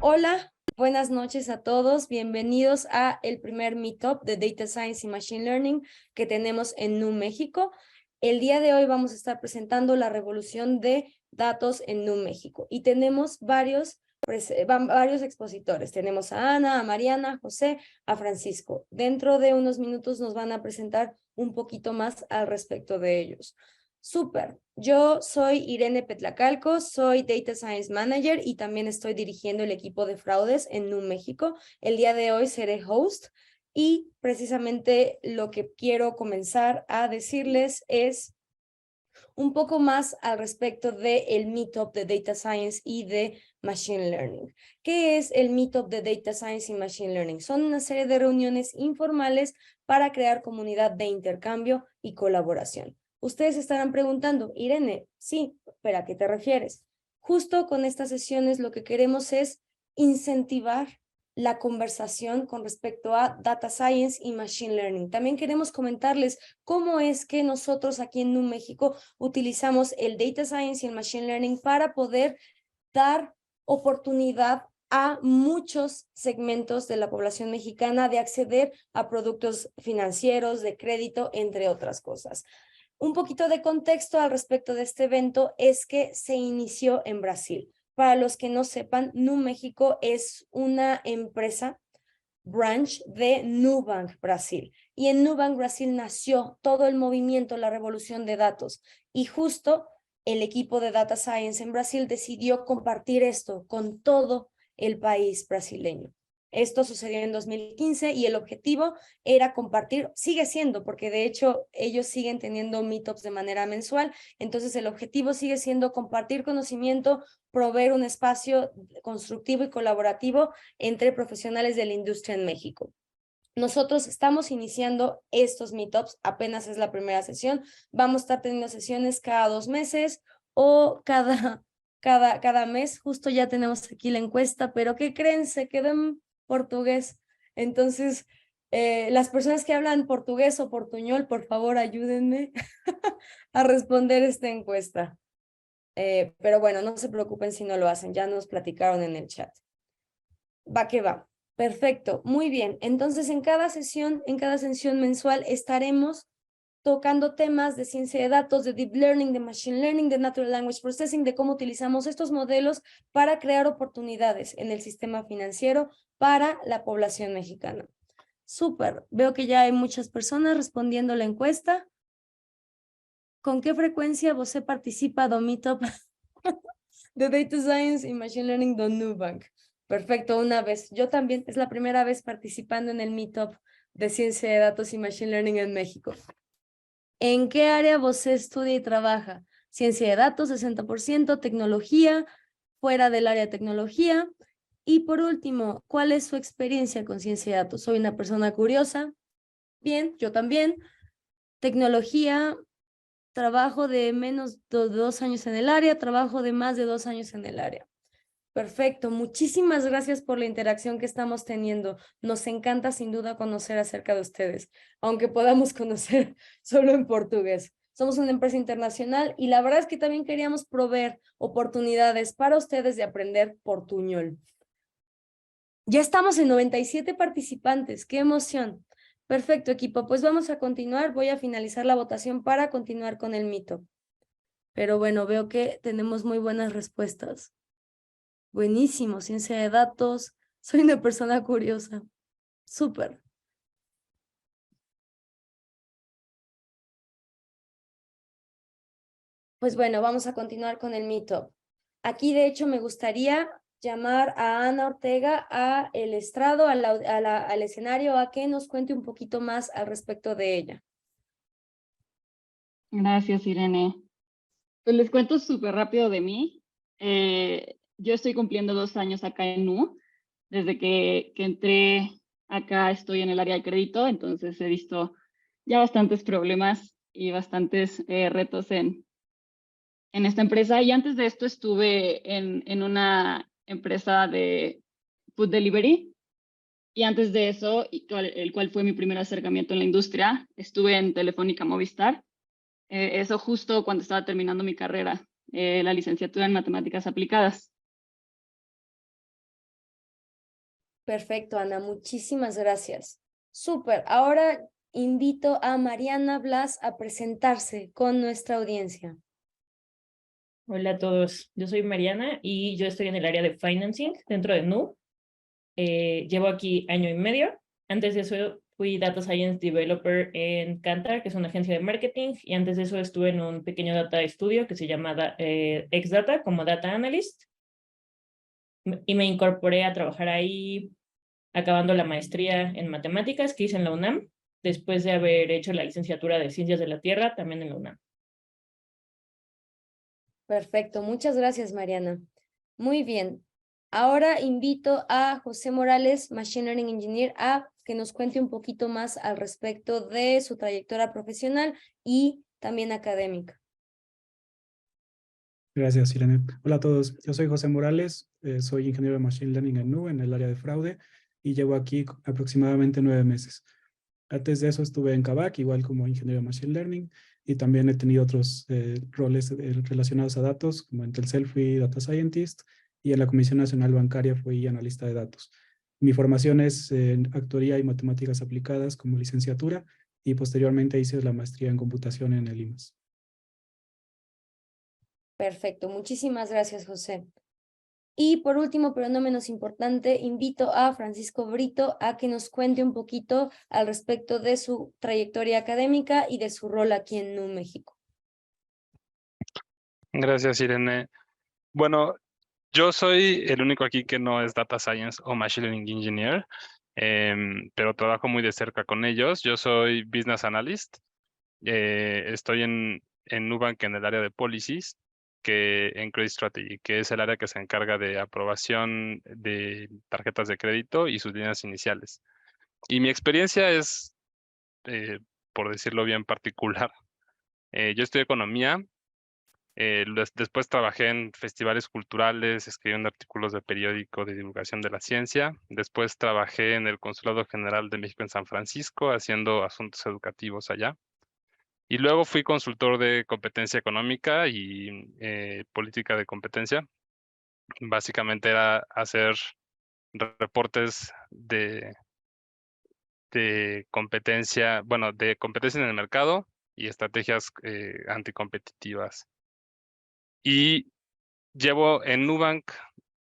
Hola, buenas noches a todos. Bienvenidos a el primer Meetup de Data Science y Machine Learning que tenemos en Nu México. El día de hoy vamos a estar presentando la revolución de datos en Nu México y tenemos varios expositores. Tenemos a Ana, a Mariana, a José, a Francisco. Dentro de unos minutos nos van a presentar un poquito más al respecto de ellos. Súper. Yo soy Irene Petlacalco, soy Data Science Manager y también estoy dirigiendo el equipo de fraudes en Nu México. El día de hoy seré host y precisamente lo que quiero comenzar a decirles es un poco más al respecto del Meetup de Data Science y de Machine Learning. ¿Qué es el Meetup de Data Science y Machine Learning? Son una serie de reuniones informales para crear comunidad de intercambio y colaboración. Ustedes estarán preguntando, Irene, sí, ¿pero a qué te refieres? Justo con estas sesiones lo que queremos es incentivar la conversación con respecto a Data Science y Machine Learning. También queremos comentarles cómo es que nosotros aquí en Nu México utilizamos el Data Science y el Machine Learning para poder dar oportunidad a muchos segmentos de la población mexicana de acceder a productos financieros, de crédito, entre otras cosas. Un poquito de contexto al respecto de este evento es que se inició en Brasil. Para los que no sepan, Nu México es una empresa branch de Nubank Brasil. Y en Nubank Brasil nació todo el movimiento, la revolución de datos. Y justo el equipo de Data Science en Brasil decidió compartir esto con todo el país brasileño. Esto sucedió en 2015 y el objetivo era compartir, sigue siendo, porque de hecho ellos siguen teniendo meetups de manera mensual, entonces el objetivo sigue siendo compartir conocimiento, proveer un espacio constructivo y colaborativo entre profesionales de la industria en México. Nosotros estamos iniciando estos meetups, apenas es la primera sesión, vamos a estar teniendo sesiones cada 2 meses o cada mes, justo ya tenemos aquí la encuesta, pero ¿qué creen? Se quedó en portugués. Entonces, las personas que hablan portugués o portuñol, por favor, ayúdenme a responder esta encuesta. Pero bueno, no se preocupen si no lo hacen, ya nos platicaron en el chat. Va que va. Perfecto, muy bien. Entonces, en cada sesión mensual estaremos tocando temas de ciencia de datos, de deep learning, de machine learning, de natural language processing, de cómo utilizamos estos modelos para crear oportunidades en el sistema financiero para la población mexicana. Súper, veo que ya hay muchas personas respondiendo la encuesta. ¿Con qué frecuencia você participa do Meetup de Data Science y Machine Learning do Nubank? Perfecto, una vez. Yo también, es la primera vez participando en el Meetup de Ciencia de Datos y Machine Learning en México. ¿En qué área você estudia y trabaja? Ciencia de datos, 60%, tecnología, fuera del área de tecnología. Y por último, ¿cuál es su experiencia con ciencia de datos? Soy una persona curiosa. Bien, yo también. Tecnología, trabajo de menos de 2 años en el área, trabajo de más de 2 años en el área. Perfecto, muchísimas gracias por la interacción que estamos teniendo. Nos encanta sin duda conocer acerca de ustedes, aunque podamos conocer solo en portugués. Somos una empresa internacional y la verdad es que también queríamos proveer oportunidades para ustedes de aprender portuñol. Ya estamos en 97 participantes, qué emoción. Perfecto, equipo, pues vamos a continuar. Voy a finalizar la votación para continuar con el mito. Pero bueno, veo que tenemos muy buenas respuestas. Buenísimo, ciencia de datos. Soy una persona curiosa. Súper. Pues bueno, vamos a continuar con el mito. Aquí, de hecho, me gustaría llamar a Ana Ortega a el estrado, al escenario, a que nos cuente un poquito más al respecto de ella. Gracias, Irene. Pues les cuento súper rápido de mí. Yo estoy cumpliendo 2 años acá en Nu. Desde que entré acá estoy en el área de crédito, entonces he visto ya bastantes problemas y bastantes retos en esta empresa. Y antes de esto estuve en una empresa de food delivery Y antes de eso, el cual fue mi primer acercamiento en la industria, estuve en Telefónica Movistar. Eso justo cuando estaba terminando mi carrera, la licenciatura en Matemáticas Aplicadas. Perfecto, Ana, muchísimas gracias. Súper. Ahora invito a Mariana Blas a presentarse con nuestra audiencia. Hola a todos, yo soy Mariana y yo estoy en el área de financing dentro de Nu. Llevo aquí año y medio. Antes de eso fui Data Science Developer en Kantar, que es una agencia de marketing, y antes de eso estuve en un pequeño data estudio que se llama Exdata como Data Analyst, y me incorporé a trabajar ahí acabando la maestría en matemáticas que hice en la UNAM, después de haber hecho la licenciatura de Ciencias de la Tierra también en la UNAM. Perfecto, muchas gracias, Mariana. Muy bien. Ahora invito a José Morales, Machine Learning Engineer, a que nos cuente un poquito más al respecto de su trayectoria profesional y también académica. Gracias, Irene. Hola a todos. Yo soy José Morales, soy ingeniero de Machine Learning en Nu, en el área de fraude, y llevo aquí aproximadamente 9 meses. Antes de eso estuve en Kavak, igual como ingeniero de Machine Learning, y también he tenido otros roles relacionados a datos, como en Telcel fui Data Scientist, y en la Comisión Nacional Bancaria fui analista de datos. Mi formación es en actuaría y matemáticas aplicadas como licenciatura, y posteriormente hice la maestría en computación en el IMAS. Perfecto, muchísimas gracias, José. Y por último, pero no menos importante, invito a Francisco Brito a que nos cuente un poquito al respecto de su trayectoria académica y de su rol aquí en Nu México. Gracias, Irene. Bueno, yo soy el único aquí que no es Data Science o Machine Learning Engineer, pero trabajo muy de cerca con ellos. Yo soy Business Analyst. Estoy en Nubank en el área de Policies, que en Credit Strategy, que es el área que se encarga de aprobación de tarjetas de crédito y sus líneas iniciales. Y mi experiencia es, por decirlo bien, particular. Yo estudié economía. Después trabajé en festivales culturales, escribiendo artículos de periódico de divulgación de la ciencia. Después trabajé en el Consulado General de México en San Francisco, haciendo asuntos educativos allá. Y luego fui consultor de competencia económica y política de competencia. Básicamente era hacer reportes de competencia, bueno, de competencia en el mercado y estrategias anticompetitivas. Y llevo en Nubank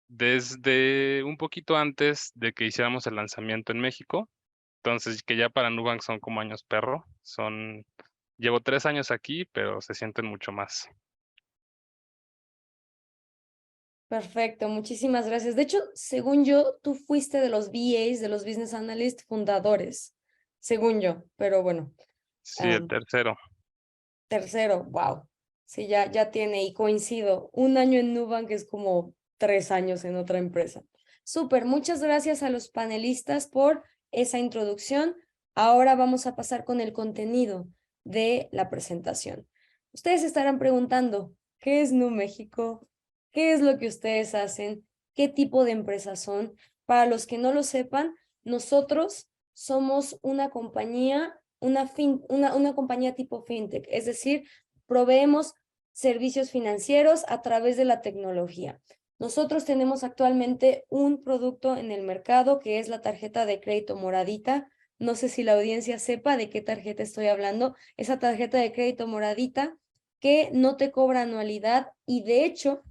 desde un poquito antes de que hiciéramos el lanzamiento en México. Entonces, que ya para Nubank son como años perro. Llevo 3 años aquí, pero se sienten mucho más. Perfecto, muchísimas gracias. De hecho, según yo, tú fuiste de los BAs, de los Business Analyst fundadores, según yo, pero bueno. Sí, el tercero. Tercero, wow. Sí, ya tiene y coincido. Un año en Nubank es como 3 años en otra empresa. Súper, muchas gracias a los panelistas por esa introducción. Ahora vamos a pasar con el contenido de la presentación. Ustedes estarán preguntando, ¿qué es Nu México? ¿Qué es lo que ustedes hacen? ¿Qué tipo de empresas son? Para los que no lo sepan, nosotros somos una compañía una compañía tipo fintech, es decir, proveemos servicios financieros a través de la tecnología. Nosotros tenemos actualmente un producto en el mercado que es la tarjeta de crédito Moradita. No sé si la audiencia sepa de qué tarjeta estoy hablando. Esa tarjeta de crédito Moradita que no te cobra anualidad y de hecho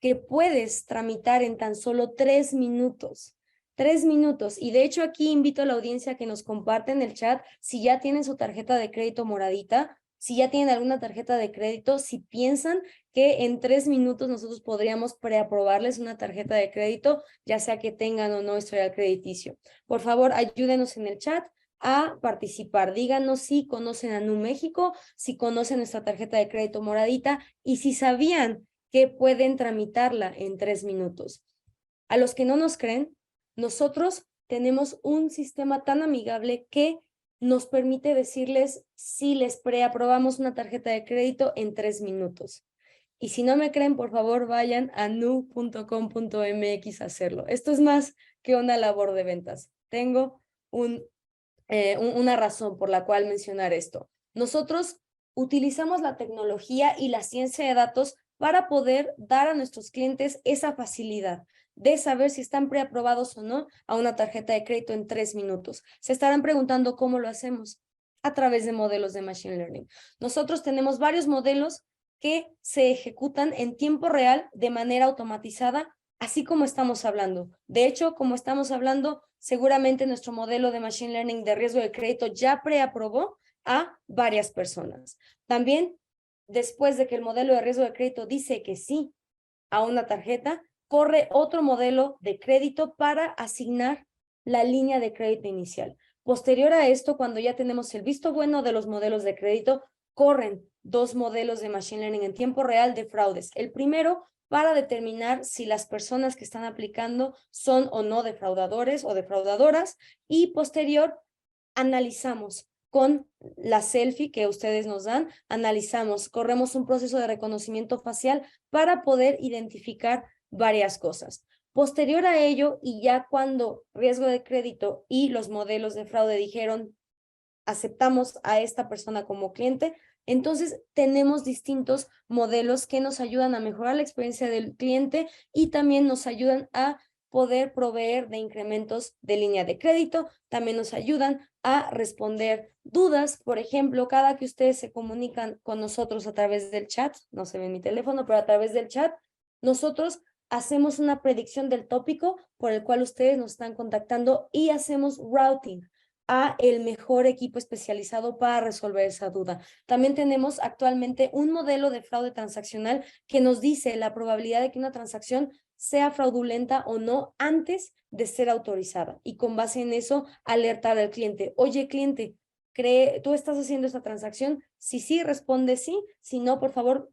que puedes tramitar en tan solo 3 minutos. 3 minutos. Y de hecho aquí invito a la audiencia a que nos comparte en el chat si ya tienen su tarjeta de crédito Moradita, si ya tienen alguna tarjeta de crédito, si piensan que en 3 minutos nosotros podríamos preaprobarles una tarjeta de crédito, ya sea que tengan o no historial crediticio. Por favor, ayúdenos en el chat a participar. Díganos si conocen a Nu México, si conocen nuestra tarjeta de crédito Moradita y si sabían que pueden tramitarla en 3 minutos. A los que no nos creen, nosotros tenemos un sistema tan amigable que nos permite decirles si les preaprobamos una tarjeta de crédito en 3 minutos. Y si no me creen, por favor, vayan a nu.com.mx a hacerlo. Esto es más que una labor de ventas. Tengo una razón por la cual mencionar esto. Nosotros utilizamos la tecnología y la ciencia de datos para poder dar a nuestros clientes esa facilidad de saber si están preaprobados o no a una tarjeta de crédito en 3 minutos. Se estarán preguntando cómo lo hacemos a través de modelos de Machine Learning. Nosotros tenemos varios modelos que se ejecutan en tiempo real de manera automatizada, así como estamos hablando. De hecho, como estamos hablando, seguramente nuestro modelo de Machine Learning de riesgo de crédito ya preaprobó a varias personas. También, después de que el modelo de riesgo de crédito dice que sí a una tarjeta, corre otro modelo de crédito para asignar la línea de crédito inicial. Posterior a esto, cuando ya tenemos el visto bueno de los modelos de crédito, corren 2 modelos de Machine Learning en tiempo real de fraudes. El primero, para determinar si las personas que están aplicando son o no defraudadores o defraudadoras, y posterior, analizamos con la selfie que ustedes nos dan, analizamos, corremos un proceso de reconocimiento facial para poder identificar varias cosas. Posterior a ello, y ya cuando riesgo de crédito y los modelos de fraude dijeron, aceptamos a esta persona como cliente, entonces tenemos distintos modelos que nos ayudan a mejorar la experiencia del cliente y también nos ayudan a poder proveer de incrementos de línea de crédito, también nos ayudan a responder dudas. Por ejemplo, cada que ustedes se comunican con nosotros a través del chat, no se ve en mi teléfono, pero a través del chat, nosotros hacemos una predicción del tópico por el cual ustedes nos están contactando y hacemos routing a el mejor equipo especializado para resolver esa duda. También tenemos actualmente un modelo de fraude transaccional que nos dice la probabilidad de que una transacción sea fraudulenta o no antes de ser autorizada, y con base en eso alertar al cliente. Oye, cliente, ¿tú estás haciendo esta transacción? Si sí, responde sí. Si no, por favor,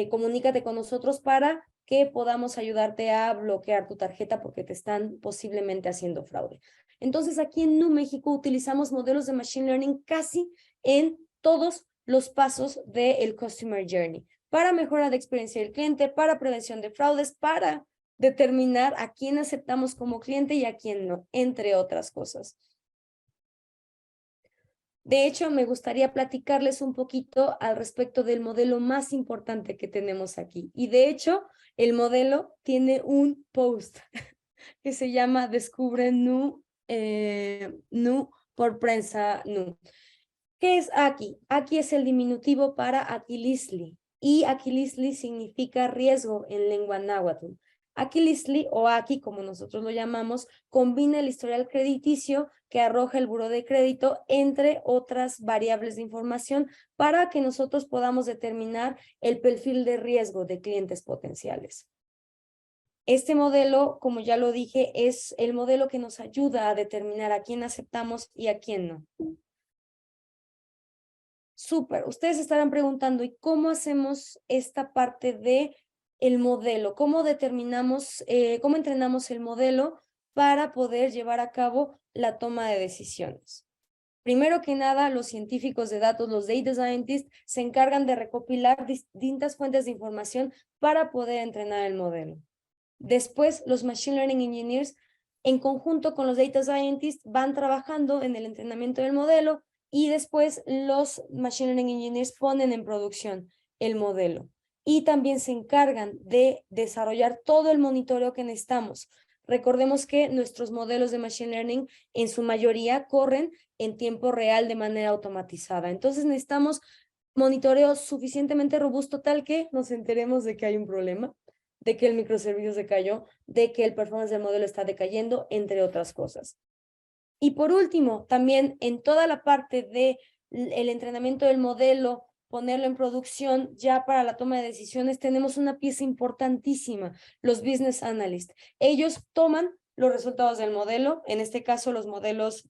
comunícate con nosotros para que podamos ayudarte a bloquear tu tarjeta porque te están posiblemente haciendo fraude. Entonces, aquí en Nu México utilizamos modelos de Machine Learning casi en todos los pasos del Customer Journey, para mejora de experiencia del cliente, para prevención de fraudes, para determinar a quién aceptamos como cliente y a quién no, entre otras cosas. De hecho, me gustaría platicarles un poquito al respecto del modelo más importante que tenemos aquí. Y de hecho, el modelo tiene un post que se llama Descubre Nu por Prensa Nu. ¿Qué es Aki? Aki es el diminutivo para Akilisli, y Akilisli significa riesgo en lengua náhuatl. Akilisli, o Aki, como nosotros lo llamamos, combina el historial crediticio que arroja el buró de crédito, entre otras variables de información, para que nosotros podamos determinar el perfil de riesgo de clientes potenciales. Este modelo, como ya lo dije, es el modelo que nos ayuda a determinar a quién aceptamos y a quién no. Súper, ustedes estarán preguntando, ¿y cómo hacemos esta parte de el modelo? ¿Cómo determinamos, cómo entrenamos el modelo para poder llevar a cabo la toma de decisiones? Primero que nada, los científicos de datos, los data scientists, se encargan de recopilar distintas fuentes de información para poder entrenar el modelo. Después, los Machine Learning Engineers, en conjunto con los Data Scientists, van trabajando en el entrenamiento del modelo, y después los Machine Learning Engineers ponen en producción el modelo. Y también se encargan de desarrollar todo el monitoreo que necesitamos. Recordemos que nuestros modelos de Machine Learning en su mayoría corren en tiempo real de manera automatizada. Entonces necesitamos monitoreo suficientemente robusto tal que nos enteremos de que hay un problema, de que el microservicio se cayó, de que el performance del modelo está decayendo, entre otras cosas. Y por último, también en toda la parte del entrenamiento del modelo, ponerlo en producción ya para la toma de decisiones, tenemos una pieza importantísima, los business analysts. Ellos toman los resultados del modelo, en este caso los modelos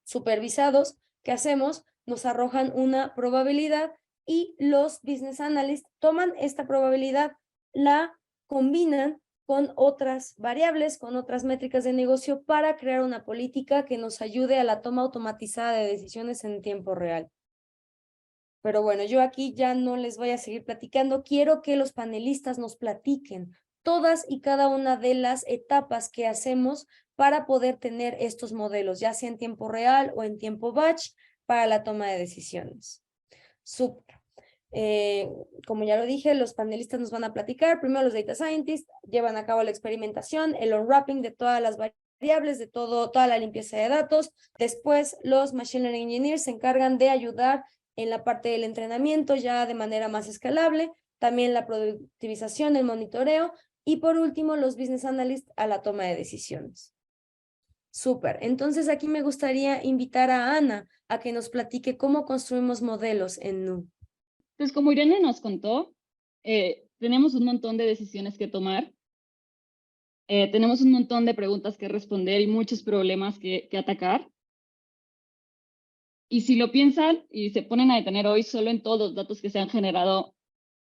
supervisados que hacemos, nos arrojan una probabilidad, y los business analysts toman esta probabilidad, la combinan con otras variables, con otras métricas de negocio, para crear una política que nos ayude a la toma automatizada de decisiones en tiempo real. Pero bueno, yo aquí ya no les voy a seguir platicando. Quiero que los panelistas nos platiquen todas y cada una de las etapas que hacemos para poder tener estos modelos, ya sea en tiempo real o en tiempo batch, para la toma de decisiones. Súper. Como ya lo dije, los panelistas nos van a platicar. Primero los data scientists llevan a cabo la experimentación, el unwrapping de todas las variables, de toda la limpieza de datos. Después los machine learning engineers se encargan de ayudar en la parte del entrenamiento ya de manera más escalable, también la productivización, el monitoreo y por último los business analysts a la toma de decisiones. Súper. Entonces aquí me gustaría invitar a Ana a que nos platique cómo construimos modelos en Nu. Pues como Irene nos contó, tenemos un montón de decisiones que tomar, tenemos un montón de preguntas que responder y muchos problemas que atacar. Y si lo piensan y se ponen a detener hoy solo en todos los datos que se han generado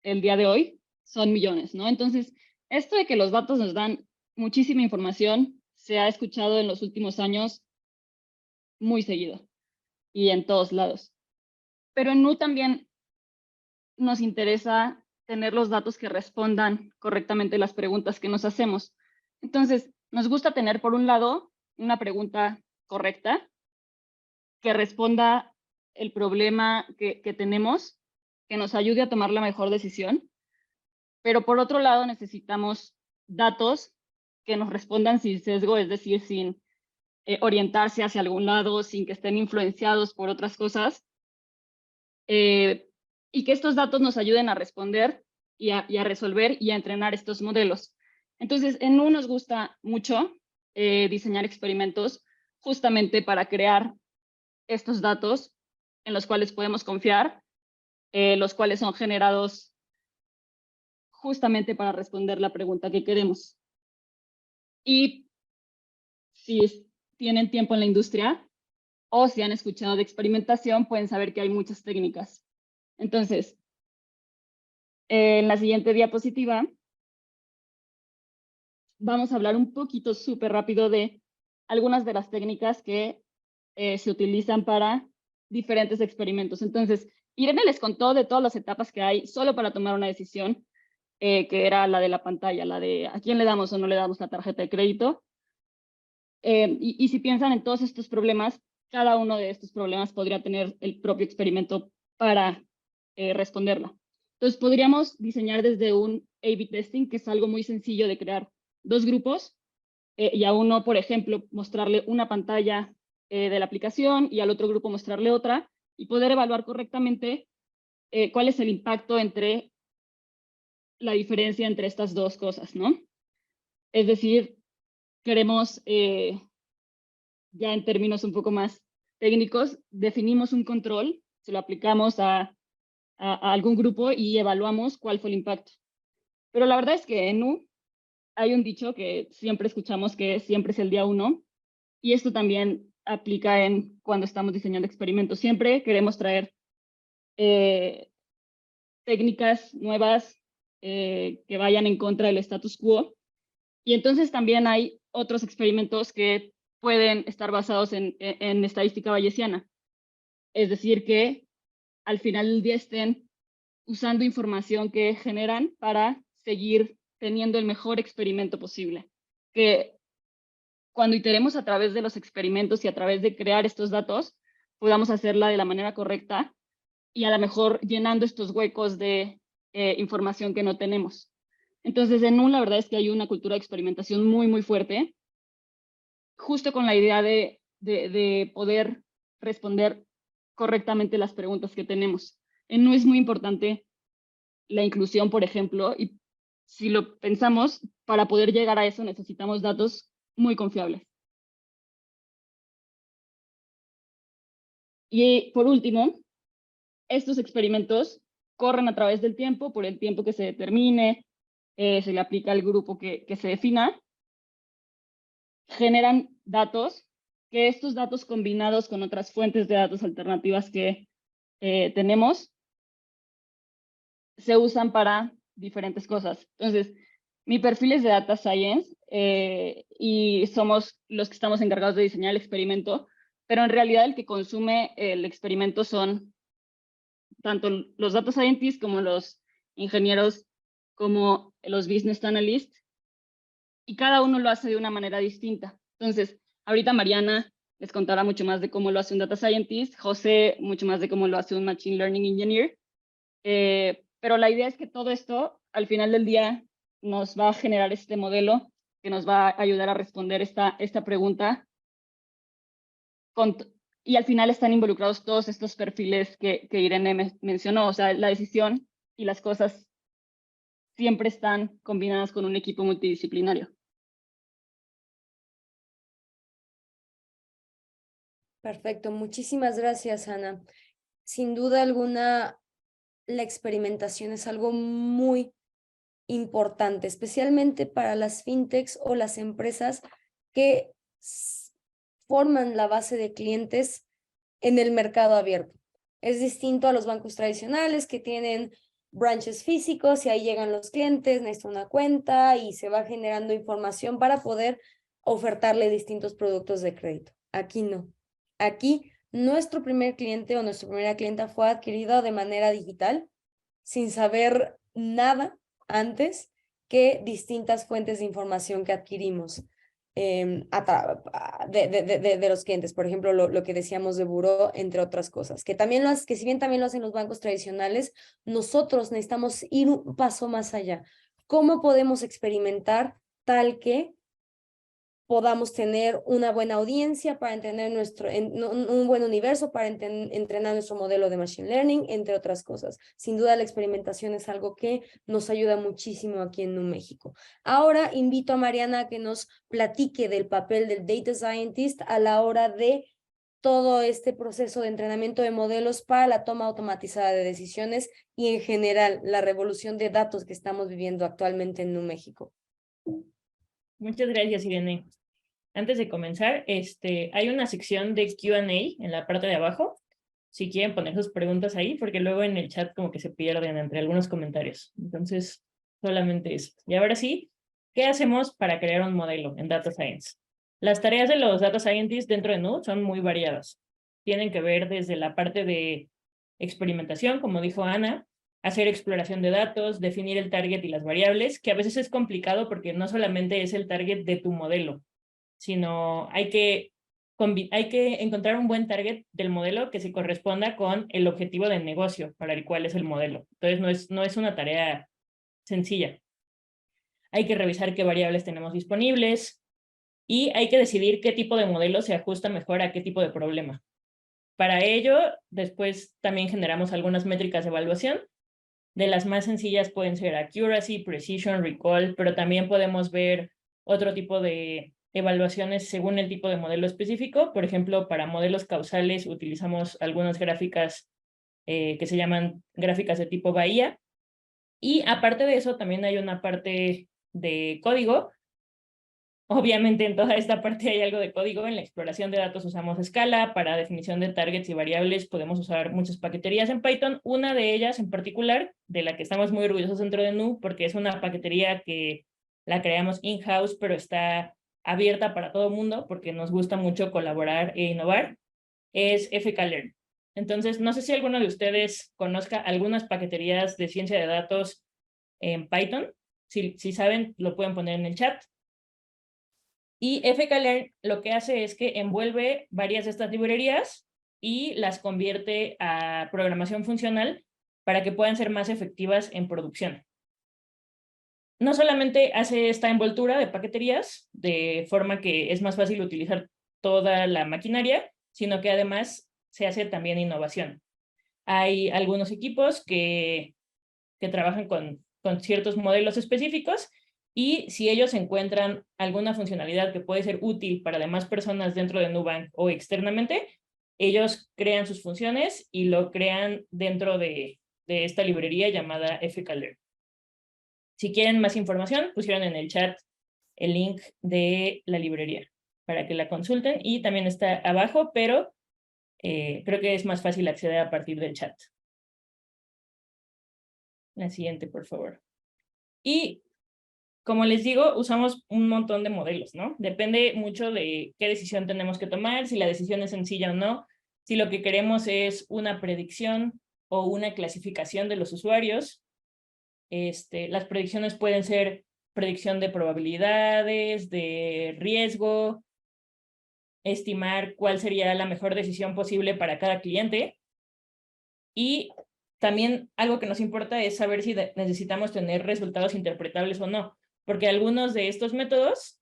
el día de hoy, son millones, ¿no? Entonces, esto de que los datos nos dan muchísima información se ha escuchado en los últimos años muy seguido y en todos lados. Pero en Nu también nos interesa tener los datos que respondan correctamente las preguntas que nos hacemos. Entonces, nos gusta tener, por un lado, una pregunta correcta que responda el problema que tenemos, que nos ayude a tomar la mejor decisión. Pero por otro lado, necesitamos datos que nos respondan sin sesgo, es decir, sin orientarse hacia algún lado, sin que estén influenciados por otras cosas. Y que estos datos nos ayuden a responder y a resolver y a entrenar estos modelos. Entonces, en Nu nos gusta mucho diseñar experimentos justamente para crear estos datos en los cuales podemos confiar, los cuales son generados justamente para responder la pregunta que queremos. Y si tienen tiempo en la industria o si han escuchado de experimentación, pueden saber que hay muchas técnicas. Entonces, en la siguiente diapositiva, vamos a hablar un poquito súper rápido de algunas de las técnicas que se utilizan para diferentes experimentos. Entonces, Irene les contó de todas las etapas que hay solo para tomar una decisión, que era la de la pantalla, la de a quién le damos o no le damos la tarjeta de crédito. Y si piensan en todos estos problemas, cada uno de estos problemas podría tener el propio experimento para responderla. Entonces, podríamos diseñar desde un A/B testing, que es algo muy sencillo de crear dos grupos, y a uno, por ejemplo, mostrarle una pantalla de la aplicación y al otro grupo mostrarle otra, y poder evaluar correctamente cuál es el impacto entre la diferencia entre estas dos cosas, ¿no? Es decir, queremos, ya en términos un poco más técnicos, definimos un control, se lo aplicamos a algún grupo y evaluamos cuál fue el impacto. Pero la verdad es que en Nu hay un dicho que siempre escuchamos, que siempre es el día 1, y esto también aplica en cuando estamos diseñando experimentos. Siempre queremos traer técnicas nuevas que vayan en contra del status quo. Y entonces también hay otros experimentos que pueden estar basados en estadística bayesiana. Es decir, que al final del día estén usando información que generan para seguir teniendo el mejor experimento posible. Que cuando iteremos a través de los experimentos y a través de crear estos datos, podamos hacerla de la manera correcta y a lo mejor llenando estos huecos de información que no tenemos. Entonces, en Nu, la verdad es que hay una cultura de experimentación muy, muy fuerte, justo con la idea de poder responder correctamente las preguntas que tenemos. En Nu es muy importante la inclusión, por ejemplo, y si lo pensamos, para poder llegar a eso necesitamos datos muy confiables. Y por último, estos experimentos corren a través del tiempo, por el tiempo que se determine, se le aplica al grupo que se defina, generan datos, que estos datos combinados con otras fuentes de datos alternativas que tenemos, se usan para diferentes cosas. Entonces, mi perfil es de Data Science y somos los que estamos encargados de diseñar el experimento, pero en realidad el que consume el experimento son tanto los Data Scientists como los ingenieros, como los Business Analysts, y cada uno lo hace de una manera distinta. Entonces, ahorita Mariana les contará mucho más de cómo lo hace un data scientist, José mucho más de cómo lo hace un machine learning engineer. Pero la idea es que todo esto, al final del día, nos va a generar este modelo que nos va a ayudar a responder esta pregunta. Y al final están involucrados todos estos perfiles que Irene mencionó. O sea, la decisión y las cosas siempre están combinadas con un equipo multidisciplinario. Perfecto, muchísimas gracias, Ana. Sin duda alguna, la experimentación es algo muy importante, especialmente para las fintechs o las empresas que forman la base de clientes en el mercado abierto. Es distinto a los bancos tradicionales que tienen branches físicos y ahí llegan los clientes, necesitan una cuenta y se va generando información para poder ofertarle distintos productos de crédito. Aquí no. Aquí nuestro primer cliente o nuestra primera clienta fue adquirido de manera digital, sin saber nada antes que distintas fuentes de información que adquirimos de los clientes. Por ejemplo, lo que decíamos de buró, entre otras cosas, que si bien también lo hacen los bancos tradicionales, nosotros necesitamos ir un paso más allá. ¿Cómo podemos experimentar tal que podamos tener una buena audiencia para entender un buen universo para entrenar nuestro modelo de Machine Learning, entre otras cosas? Sin duda la experimentación es algo que nos ayuda muchísimo aquí en New México. Ahora invito a Mariana a que nos platique del papel del Data Scientist a la hora de todo este proceso de entrenamiento de modelos para la toma automatizada de decisiones y en general la revolución de datos que estamos viviendo actualmente en New México. Muchas gracias, Irene. Antes de comenzar, hay una sección de Q&A en la parte de abajo. Si quieren poner sus preguntas ahí, porque luego en el chat como que se pierden entre algunos comentarios. Entonces, solamente eso. Y ahora sí, ¿qué hacemos para crear un modelo en Data Science? Las tareas de los Data Scientists dentro de NU son muy variadas. Tienen que ver desde la parte de experimentación, como dijo Ana, hacer exploración de datos, definir el target y las variables, que a veces es complicado porque no solamente es el target de tu modelo, sino hay que encontrar un buen target del modelo que se corresponda con el objetivo de negocio para el cual es el modelo. Entonces, no es una tarea sencilla. Hay que revisar qué variables tenemos disponibles y hay que decidir qué tipo de modelo se ajusta mejor a qué tipo de problema. Para ello, después también generamos algunas métricas de evaluación. De las más sencillas pueden ser accuracy, precision, recall, pero también podemos ver otro tipo de evaluaciones según el tipo de modelo específico. Por ejemplo, para modelos causales utilizamos algunas gráficas que se llaman gráficas de tipo Bahía. Y aparte de eso, también hay una parte de código. Obviamente en toda esta parte hay algo de código. En la exploración de datos usamos Scala. Para definición de targets y variables podemos usar muchas paqueterías en Python. Una de ellas en particular, de la que estamos muy orgullosos dentro de NU, porque es una paquetería que la creamos in-house, pero está abierta para todo el mundo, porque nos gusta mucho colaborar e innovar, es FKlearn. Entonces, no sé si alguno de ustedes conozca algunas paqueterías de ciencia de datos en Python. Si saben, lo pueden poner en el chat. Y FKlearn lo que hace es que envuelve varias de estas librerías y las convierte a programación funcional para que puedan ser más efectivas en producción. No solamente hace esta envoltura de paqueterías, de forma que es más fácil utilizar toda la maquinaria, sino que además se hace también innovación. Hay algunos equipos que trabajan con ciertos modelos específicos, y si ellos encuentran alguna funcionalidad que puede ser útil para demás personas dentro de Nubank o externamente, ellos crean sus funciones y lo crean dentro de esta librería llamada FKlearn. Si quieren más información, pusieron en el chat el link de la librería para que la consulten, y también está abajo, pero creo que es más fácil acceder a partir del chat. La siguiente, por favor. Y como les digo, usamos un montón de modelos, ¿no? Depende mucho de qué decisión tenemos que tomar, si la decisión es sencilla o no, si lo que queremos es una predicción o una clasificación de los usuarios. Las predicciones pueden ser predicción de probabilidades, de riesgo, estimar cuál sería la mejor decisión posible para cada cliente. Y también algo que nos importa es saber si necesitamos tener resultados interpretables o no, porque algunos de estos métodos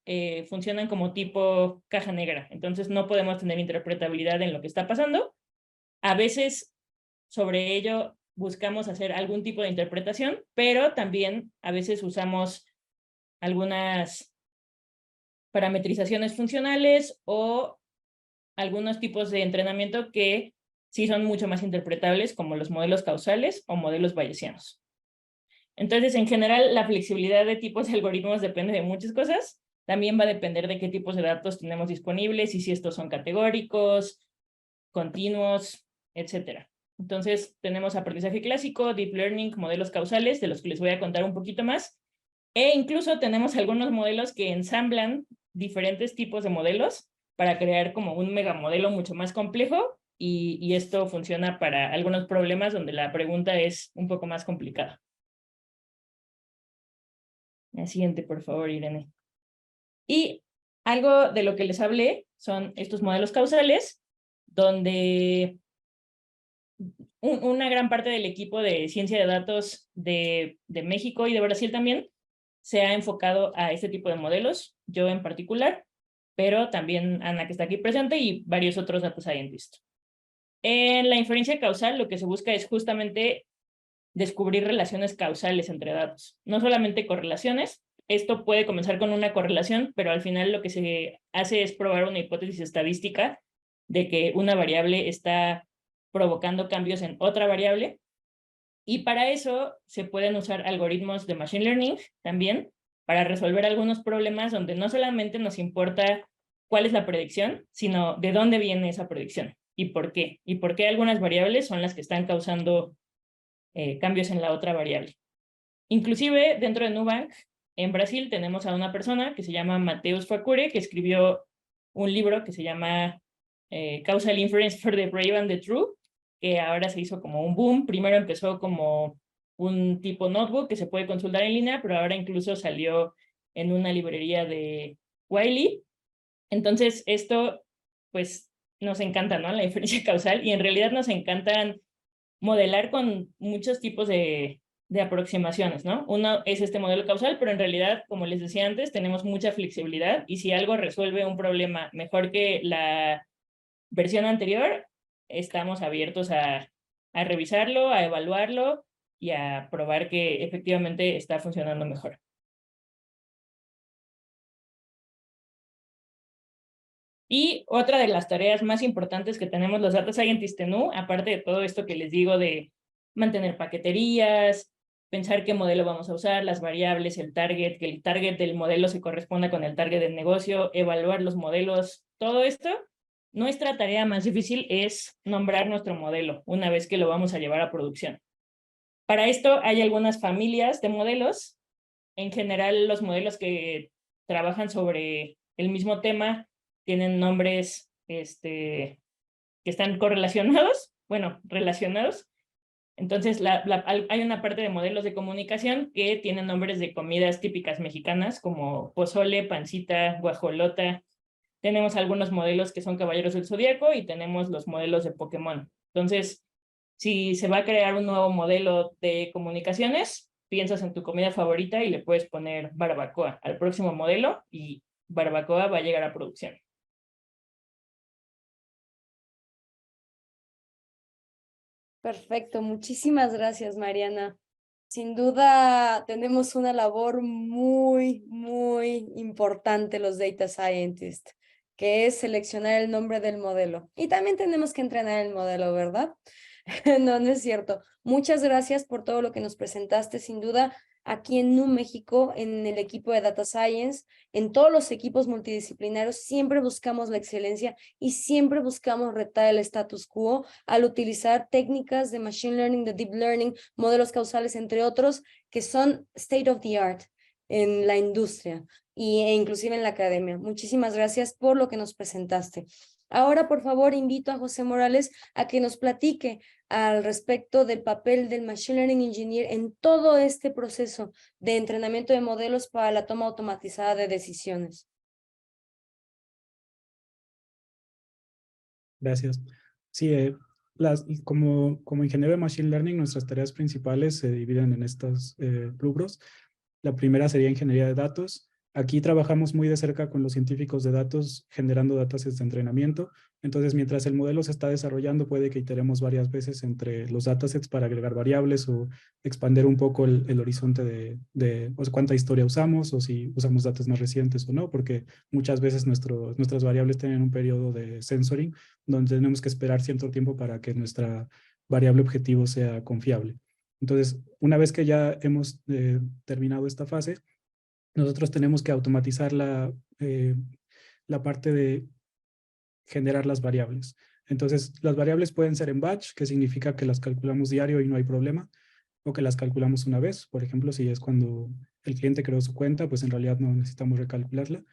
funcionan como tipo caja negra, entonces no podemos tener interpretabilidad en lo que está pasando. A veces sobre ello buscamos hacer algún tipo de interpretación, pero también a veces usamos algunas parametrizaciones funcionales o algunos tipos de entrenamiento que sí son mucho más interpretables, como los modelos causales o modelos bayesianos. Entonces, en general, la flexibilidad de tipos de algoritmos depende de muchas cosas. También va a depender de qué tipos de datos tenemos disponibles y si estos son categóricos, continuos, etc. Entonces, tenemos aprendizaje clásico, deep learning, modelos causales, de los que les voy a contar un poquito más. E incluso tenemos algunos modelos que ensamblan diferentes tipos de modelos para crear como un megamodelo mucho más complejo, y esto funciona para algunos problemas donde la pregunta es un poco más complicada. La siguiente, por favor, Irene. Y algo de lo que les hablé son estos modelos causales, donde una gran parte del equipo de ciencia de datos de México y de Brasil también se ha enfocado a este tipo de modelos, yo en particular, pero también Ana, que está aquí presente, y varios otros data scientists. En la inferencia causal lo que se busca es justamente descubrir relaciones causales entre datos, no solamente correlaciones. Esto puede comenzar con una correlación, pero al final lo que se hace es probar una hipótesis estadística de que una variable está provocando cambios en otra variable, y para eso se pueden usar algoritmos de machine learning también para resolver algunos problemas donde no solamente nos importa cuál es la predicción, sino de dónde viene esa predicción y por qué algunas variables son las que están causando cambios en la otra variable. Inclusive dentro de Nubank, en Brasil, tenemos a una persona que se llama Mateus Facure, que escribió un libro que se llama Causal Inference for the Brave and the True, que ahora se hizo como un boom. Primero empezó como un tipo notebook que se puede consultar en línea, pero ahora incluso salió en una librería de Wiley. Entonces esto pues nos encanta, ¿no? La inferencia causal, y en realidad nos encantan modelar con muchos tipos de aproximaciones, ¿no? Uno es este modelo causal, pero en realidad, como les decía antes, tenemos mucha flexibilidad, y si algo resuelve un problema mejor que la versión anterior, estamos abiertos a revisarlo, a evaluarlo y a probar que efectivamente está funcionando mejor. Y otra de las tareas más importantes que tenemos los data scientists en NU, aparte de todo esto que les digo de mantener paqueterías, pensar qué modelo vamos a usar, las variables, el target, que el target del modelo se corresponda con el target del negocio, evaluar los modelos, todo esto, nuestra tarea más difícil es nombrar nuestro modelo una vez que lo vamos a llevar a producción. Para esto hay algunas familias de modelos. En general, los modelos que trabajan sobre el mismo tema tienen nombres que están correlacionados, bueno, relacionados. Entonces, hay una parte de modelos de comunicación que tienen nombres de comidas típicas mexicanas, como pozole, pancita, guajolota. Tenemos algunos modelos que son caballeros del zodiaco y tenemos los modelos de Pokémon. Entonces, si se va a crear un nuevo modelo de comunicaciones, piensas en tu comida favorita y le puedes poner barbacoa al próximo modelo, y barbacoa va a llegar a producción. Perfecto, muchísimas gracias, Mariana. Sin duda tenemos una labor muy, muy importante los data scientists, que es seleccionar el nombre del modelo. Y también tenemos que entrenar el modelo, ¿verdad? No, no es cierto. Muchas gracias por todo lo que nos presentaste. Sin duda, aquí en NU México, en el equipo de Data Science, en todos los equipos multidisciplinarios, siempre buscamos la excelencia y siempre buscamos retar el status quo al utilizar técnicas de Machine Learning, de Deep Learning, modelos causales, entre otros, que son state of the art en la industria e inclusive en la academia. Muchísimas gracias por lo que nos presentaste. Ahora, por favor, invito a José Morales a que nos platique al respecto del papel del Machine Learning Engineer en todo este proceso de entrenamiento de modelos para la toma automatizada de decisiones. Gracias. Sí, como ingeniero de Machine Learning, nuestras tareas principales se dividen en estos rubros. La primera sería ingeniería de datos. Aquí trabajamos muy de cerca con los científicos de datos generando datasets de entrenamiento. Entonces, mientras el modelo se está desarrollando, puede que iteremos varias veces entre los datasets para agregar variables o expandir un poco el horizonte de o sea, cuánta historia usamos o si usamos datos más recientes o no, porque muchas veces nuestras variables tienen un periodo de censoring donde tenemos que esperar cierto tiempo para que nuestra variable objetivo sea confiable. Entonces, una vez que ya hemos terminado esta fase, nosotros tenemos que automatizar la parte de generar las variables. Entonces, las variables pueden ser en batch, que significa que las calculamos diario y no hay problema, o que las calculamos una vez. Por ejemplo, si es cuando el cliente creó su cuenta, pues en realidad no necesitamos recalcularla.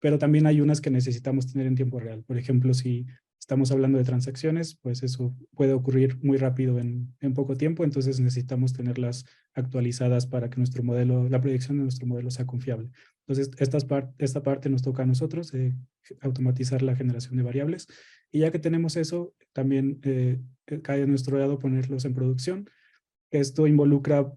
Pero también hay unas que necesitamos tener en tiempo real. Por ejemplo, si estamos hablando de transacciones, pues eso puede ocurrir muy rápido en poco tiempo, entonces necesitamos tenerlas actualizadas para que nuestro modelo, la predicción de nuestro modelo sea confiable. Entonces, esta parte nos toca a nosotros, automatizar la generación de variables. Y ya que tenemos eso, también cae en nuestro lado ponerlos en producción. Esto involucra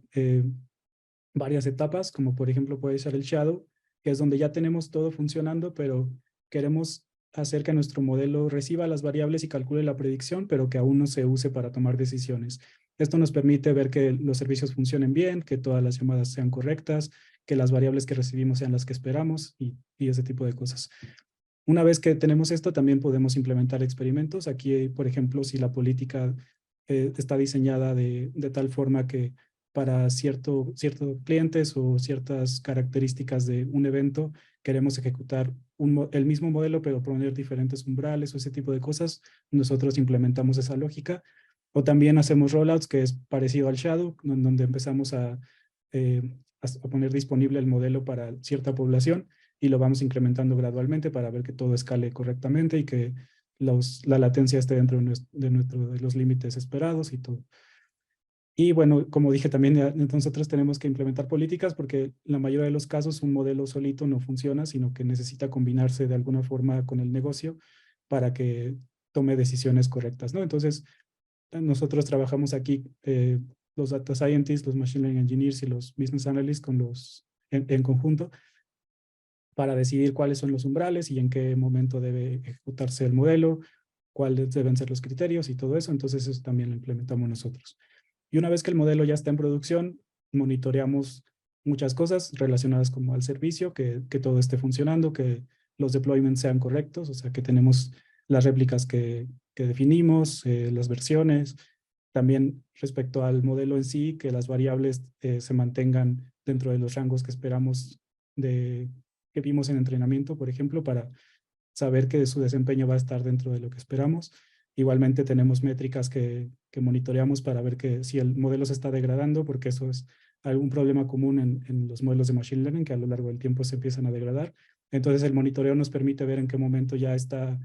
varias etapas, como por ejemplo puede ser el shadow, que es donde ya tenemos todo funcionando, pero queremos hacer que nuestro modelo reciba las variables y calcule la predicción, pero que aún no se use para tomar decisiones. Esto nos permite ver que los servicios funcionen bien, que todas las llamadas sean correctas, que las variables que recibimos sean las que esperamos y ese tipo de cosas. Una vez que tenemos esto, también podemos implementar experimentos. Aquí, por ejemplo, si la política está diseñada de tal forma que para ciertos clientes o ciertas características de un evento queremos ejecutar el mismo modelo, pero poner diferentes umbrales o ese tipo de cosas, nosotros implementamos esa lógica. O también hacemos rollouts, que es parecido al Shadow, donde empezamos a poner disponible el modelo para cierta población y lo vamos incrementando gradualmente para ver que todo escale correctamente y que la latencia esté dentro de los límites esperados y todo. Y bueno, como dije también, nosotros tenemos que implementar políticas porque en la mayoría de los casos un modelo solito no funciona, sino que necesita combinarse de alguna forma con el negocio para que tome decisiones correctas, ¿no? Entonces, nosotros trabajamos aquí, los data scientists, los machine learning engineers y los business analysts en conjunto para decidir cuáles son los umbrales y en qué momento debe ejecutarse el modelo, cuáles deben ser los criterios y todo eso. Entonces, eso también lo implementamos nosotros. Y una vez que el modelo ya está en producción, monitoreamos muchas cosas relacionadas como al servicio, que todo esté funcionando, que los deployments sean correctos, o sea, que tenemos las réplicas que definimos, las versiones. También respecto al modelo en sí, que las variables se mantengan dentro de los rangos que esperamos que vimos en entrenamiento, por ejemplo, para saber que su desempeño va a estar dentro de lo que esperamos. Igualmente tenemos métricas que monitoreamos para ver que si el modelo se está degradando, porque eso es algún problema común en los modelos de Machine Learning, que a lo largo del tiempo se empiezan a degradar. Entonces el monitoreo nos permite ver en qué momento ya está,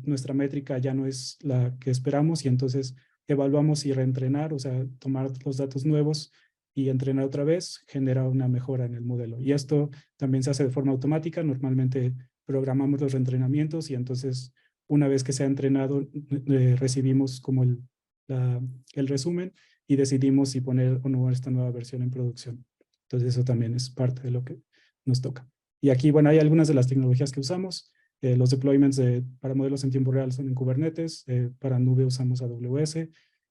nuestra métrica ya no es la que esperamos y entonces evaluamos y reentrenar, o sea, tomar los datos nuevos y entrenar otra vez, genera una mejora en el modelo. Y esto también se hace de forma automática. Normalmente programamos los reentrenamientos y entonces una vez que se ha entrenado, recibimos como el resumen y decidimos si poner o no esta nueva versión en producción. Entonces eso también es parte de lo que nos toca. Y aquí, bueno, hay algunas de las tecnologías que usamos. Los deployments para modelos en tiempo real son en Kubernetes, para nube usamos AWS.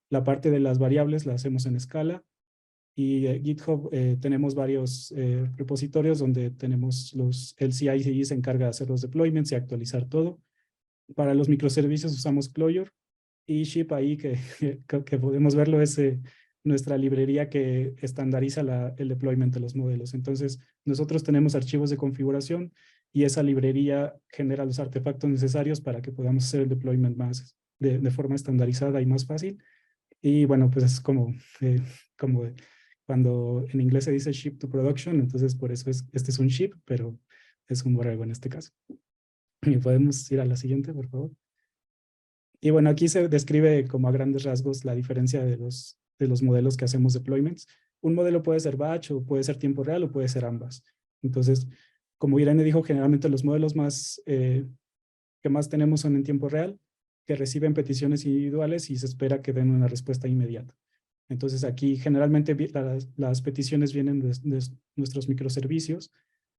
La parte de las variables la hacemos en Scala. Y GitHub tenemos varios repositorios donde tenemos el CI/CD se encarga de hacer los deployments y actualizar todo. Para los microservicios usamos Clojure y Ship ahí que podemos verlo es nuestra librería que estandariza el deployment de los modelos. Entonces nosotros tenemos archivos de configuración y esa librería genera los artefactos necesarios para que podamos hacer el deployment de forma estandarizada y más fácil. Y bueno, pues es como cuando en inglés se dice ship to production, entonces por eso este es un ship, pero es un borrego en este caso. Y podemos ir a la siguiente, por favor. Y bueno, aquí se describe como a grandes rasgos la diferencia de los modelos que hacemos deployments. Un modelo puede ser batch o puede ser tiempo real o puede ser ambas. Entonces, como Irene dijo, generalmente los modelos que más tenemos son en tiempo real. que reciben peticiones individuales y se espera que den una respuesta inmediata. Entonces aquí generalmente las peticiones vienen de nuestros microservicios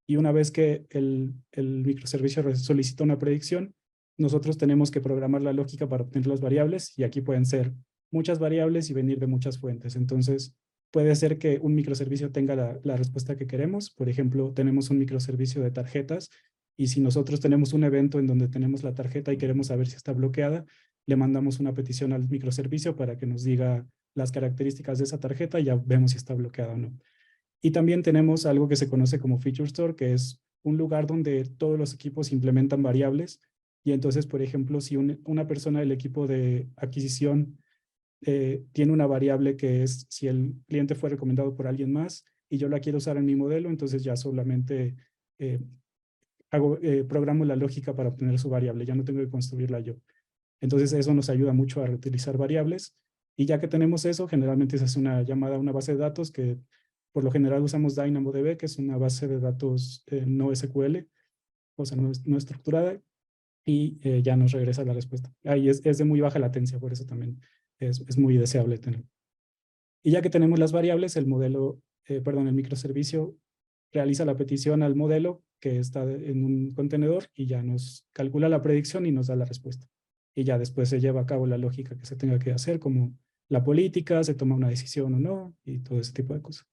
y una vez que el microservicio solicita una predicción, nosotros tenemos que programar la lógica para obtener las variables y aquí pueden ser muchas variables y venir de muchas fuentes. Entonces puede ser que un microservicio tenga la respuesta que queremos. Por ejemplo, tenemos un microservicio de tarjetas y si nosotros tenemos un evento en donde tenemos la tarjeta y queremos saber si está bloqueada, le mandamos una petición al microservicio para que nos diga las características de esa tarjeta y ya vemos si está bloqueada o no. Y también tenemos algo que se conoce como Feature Store, que es un lugar donde todos los equipos implementan variables. Y entonces, por ejemplo, si una persona del equipo de adquisición tiene una variable que es si el cliente fue recomendado por alguien más y yo la quiero usar en mi modelo, entonces ya solamente programo la lógica para obtener su variable, ya no tengo que construirla yo. Entonces eso nos ayuda mucho a reutilizar variables y ya que tenemos eso, generalmente se hace una llamada a una base de datos que por lo general usamos DynamoDB, que es una base de datos no SQL, o sea, no estructurada, y ya nos regresa la respuesta. Ahí es de muy baja latencia, por eso también es muy deseable tener. Y ya que tenemos las variables, el microservicio realiza la petición al modelo que está en un contenedor y ya nos calcula la predicción y nos da la respuesta. Y ya después se lleva a cabo la lógica que se tenga que hacer, como la política, se toma una decisión o no, y todo ese tipo de cosas.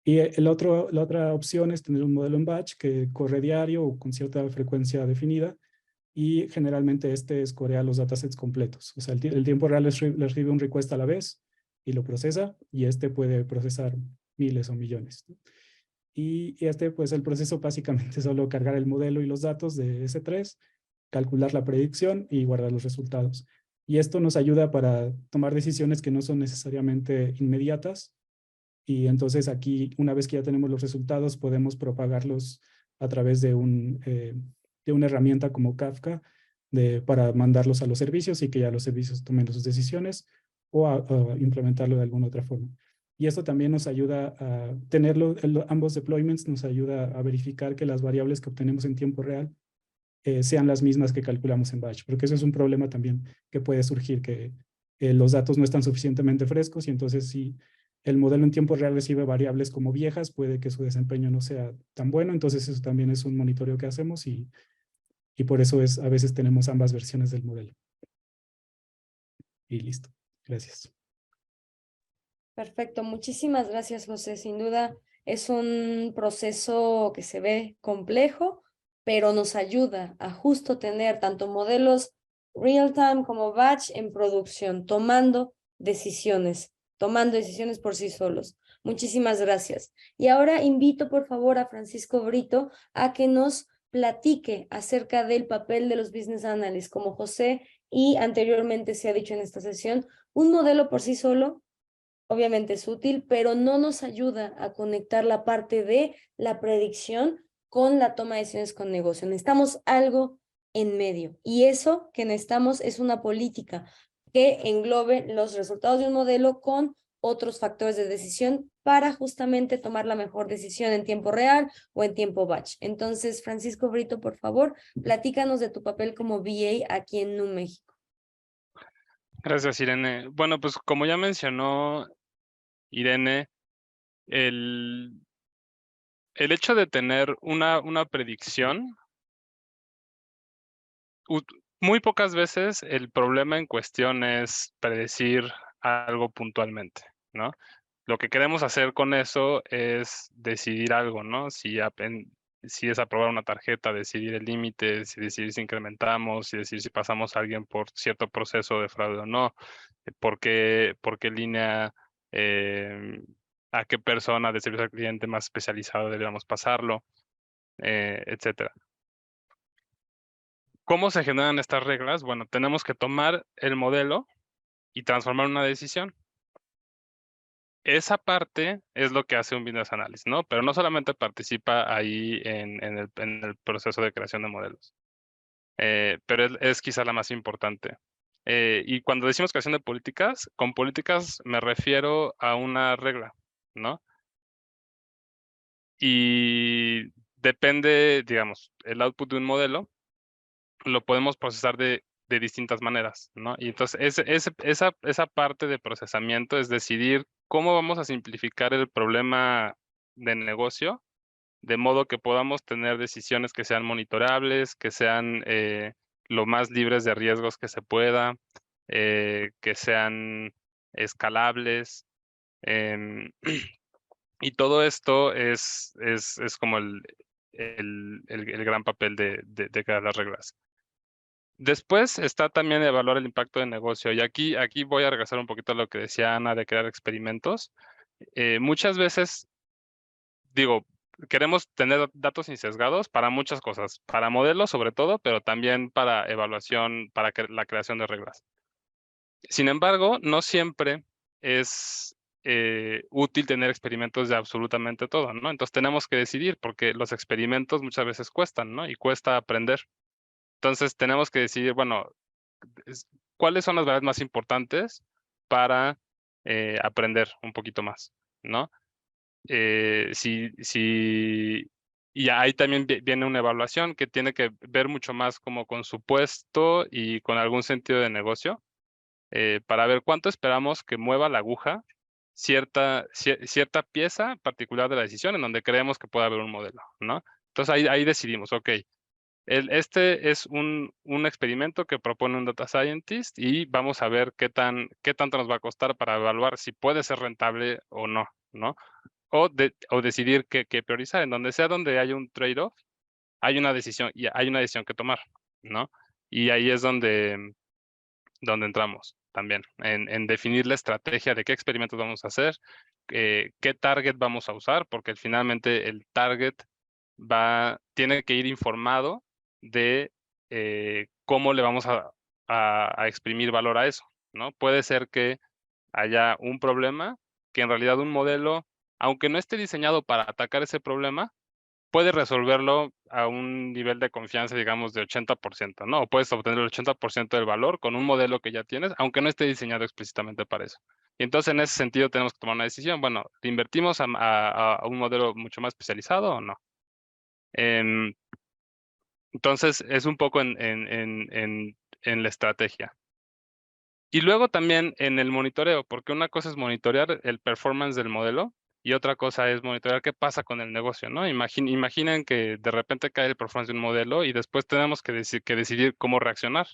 Y la otra opción es tener un modelo en batch que corre diario o con cierta frecuencia definida y generalmente escorea los datasets completos. O sea, el tiempo real les recibe un request a la vez y lo procesa y puede procesar miles o millones, ¿no? Y pues el proceso básicamente es solo cargar el modelo y los datos de S3, calcular la predicción y guardar los resultados. Y esto nos ayuda para tomar decisiones que no son necesariamente inmediatas. Y entonces aquí, una vez que ya tenemos los resultados, podemos propagarlos a través de una herramienta como Kafka para mandarlos a los servicios y que ya los servicios tomen sus decisiones o a implementarlo de alguna otra forma. Y esto también nos ayuda a tenerlo, ambos deployments nos ayuda a verificar que las variables que obtenemos en tiempo real sean las mismas que calculamos en batch, porque eso es un problema también que puede surgir, que los datos no están suficientemente frescos y entonces si el modelo en tiempo real recibe variables como viejas, puede que su desempeño no sea tan bueno, entonces eso también es un monitoreo que hacemos y por eso a veces tenemos ambas versiones del modelo. Y listo. Gracias. Perfecto, muchísimas gracias, José. Sin duda es un proceso que se ve complejo, pero nos ayuda a justo tener tanto modelos real time como batch en producción, tomando decisiones por sí solos. Muchísimas gracias. Y ahora invito, por favor, a Francisco Brito a que nos platique acerca del papel de los business analysts. Como José y anteriormente se ha dicho en esta sesión, un modelo por sí solo obviamente es útil, pero no nos ayuda a conectar la parte de la predicción con la toma de decisiones con negocio. Necesitamos algo en medio y eso que necesitamos es una política que englobe los resultados de un modelo con otros factores de decisión para justamente tomar la mejor decisión en tiempo real o en tiempo batch. Entonces, Francisco Brito, por favor, platícanos de tu papel como VA aquí en Nu México. Gracias, Irene. Bueno, pues como ya mencionó Irene, el hecho de tener una predicción, muy pocas veces el problema en cuestión es predecir algo puntualmente, ¿no? Lo que queremos hacer con eso es decidir algo, ¿no? Si es aprobar una tarjeta, decidir el límite, si decidir si incrementamos, si decidir si pasamos a alguien por cierto proceso de fraude o no, por qué línea, a qué persona de servicio al cliente más especializado deberíamos pasarlo, etcétera. ¿Cómo se generan estas reglas? Bueno, tenemos que tomar el modelo y transformar una decisión. Esa parte es lo que hace un business analyst, ¿no? Pero no solamente participa ahí en el proceso de creación de modelos, pero es quizá la más importante. Y cuando decimos creación de políticas, con políticas me refiero a una regla, ¿no? Y depende, digamos, el output de un modelo, lo podemos procesar de de distintas maneras, ¿no? Y entonces esa parte de procesamiento es decidir cómo vamos a simplificar el problema de negocio, de modo que podamos tener decisiones que sean monitoreables, que sean lo más libres de riesgos que se pueda, que sean escalables. Y todo esto es como el gran papel de crear las reglas. Después está también evaluar el impacto de negocio. Y aquí voy a regresar un poquito a lo que decía Ana de crear experimentos. Muchas veces, digo, queremos tener datos insesgados para muchas cosas, para modelos sobre todo, pero también para evaluación, para la creación de reglas. Sin embargo, no siempre es útil tener experimentos de absolutamente todo, ¿no? Entonces tenemos que decidir, porque los experimentos muchas veces cuestan, ¿no? Y cuesta aprender. Entonces tenemos que decidir, bueno, ¿cuáles son las variables más importantes para aprender un poquito más, ¿no? Y ahí también viene una evaluación que tiene que ver mucho más como con su puesto y con algún sentido de negocio, para ver cuánto esperamos que mueva la aguja cierta pieza particular de la decisión en donde creemos que puede haber un modelo, ¿no? Entonces ahí decidimos, ok, este es un experimento que propone un data scientist y vamos a ver qué tanto nos va a costar para evaluar si puede ser rentable o no, ¿no? O decidir qué priorizar. En donde sea donde hay un trade-off, hay una decisión que tomar, ¿no? Y ahí es donde entramos también, en definir la estrategia de qué experimentos vamos a hacer, qué target vamos a usar, porque finalmente el target tiene que ir informado de cómo le vamos a exprimir valor a eso, ¿no? Puede ser que haya un problema que en realidad un modelo, aunque no esté diseñado para atacar ese problema, puede resolverlo a un nivel de confianza, digamos, de 80%, ¿no? O puedes obtener el 80% del valor con un modelo que ya tienes, aunque no esté diseñado explícitamente para eso. Y entonces, en ese sentido, tenemos que tomar una decisión. Bueno, ¿le invertimos a un modelo mucho más especializado o no? Entonces, es un poco en la estrategia. Y luego también en el monitoreo, porque una cosa es monitorear el performance del modelo y otra cosa es monitorear qué pasa con el negocio, ¿no? Imaginen que de repente cae el performance de un modelo y después tenemos que decidir cómo reaccionar.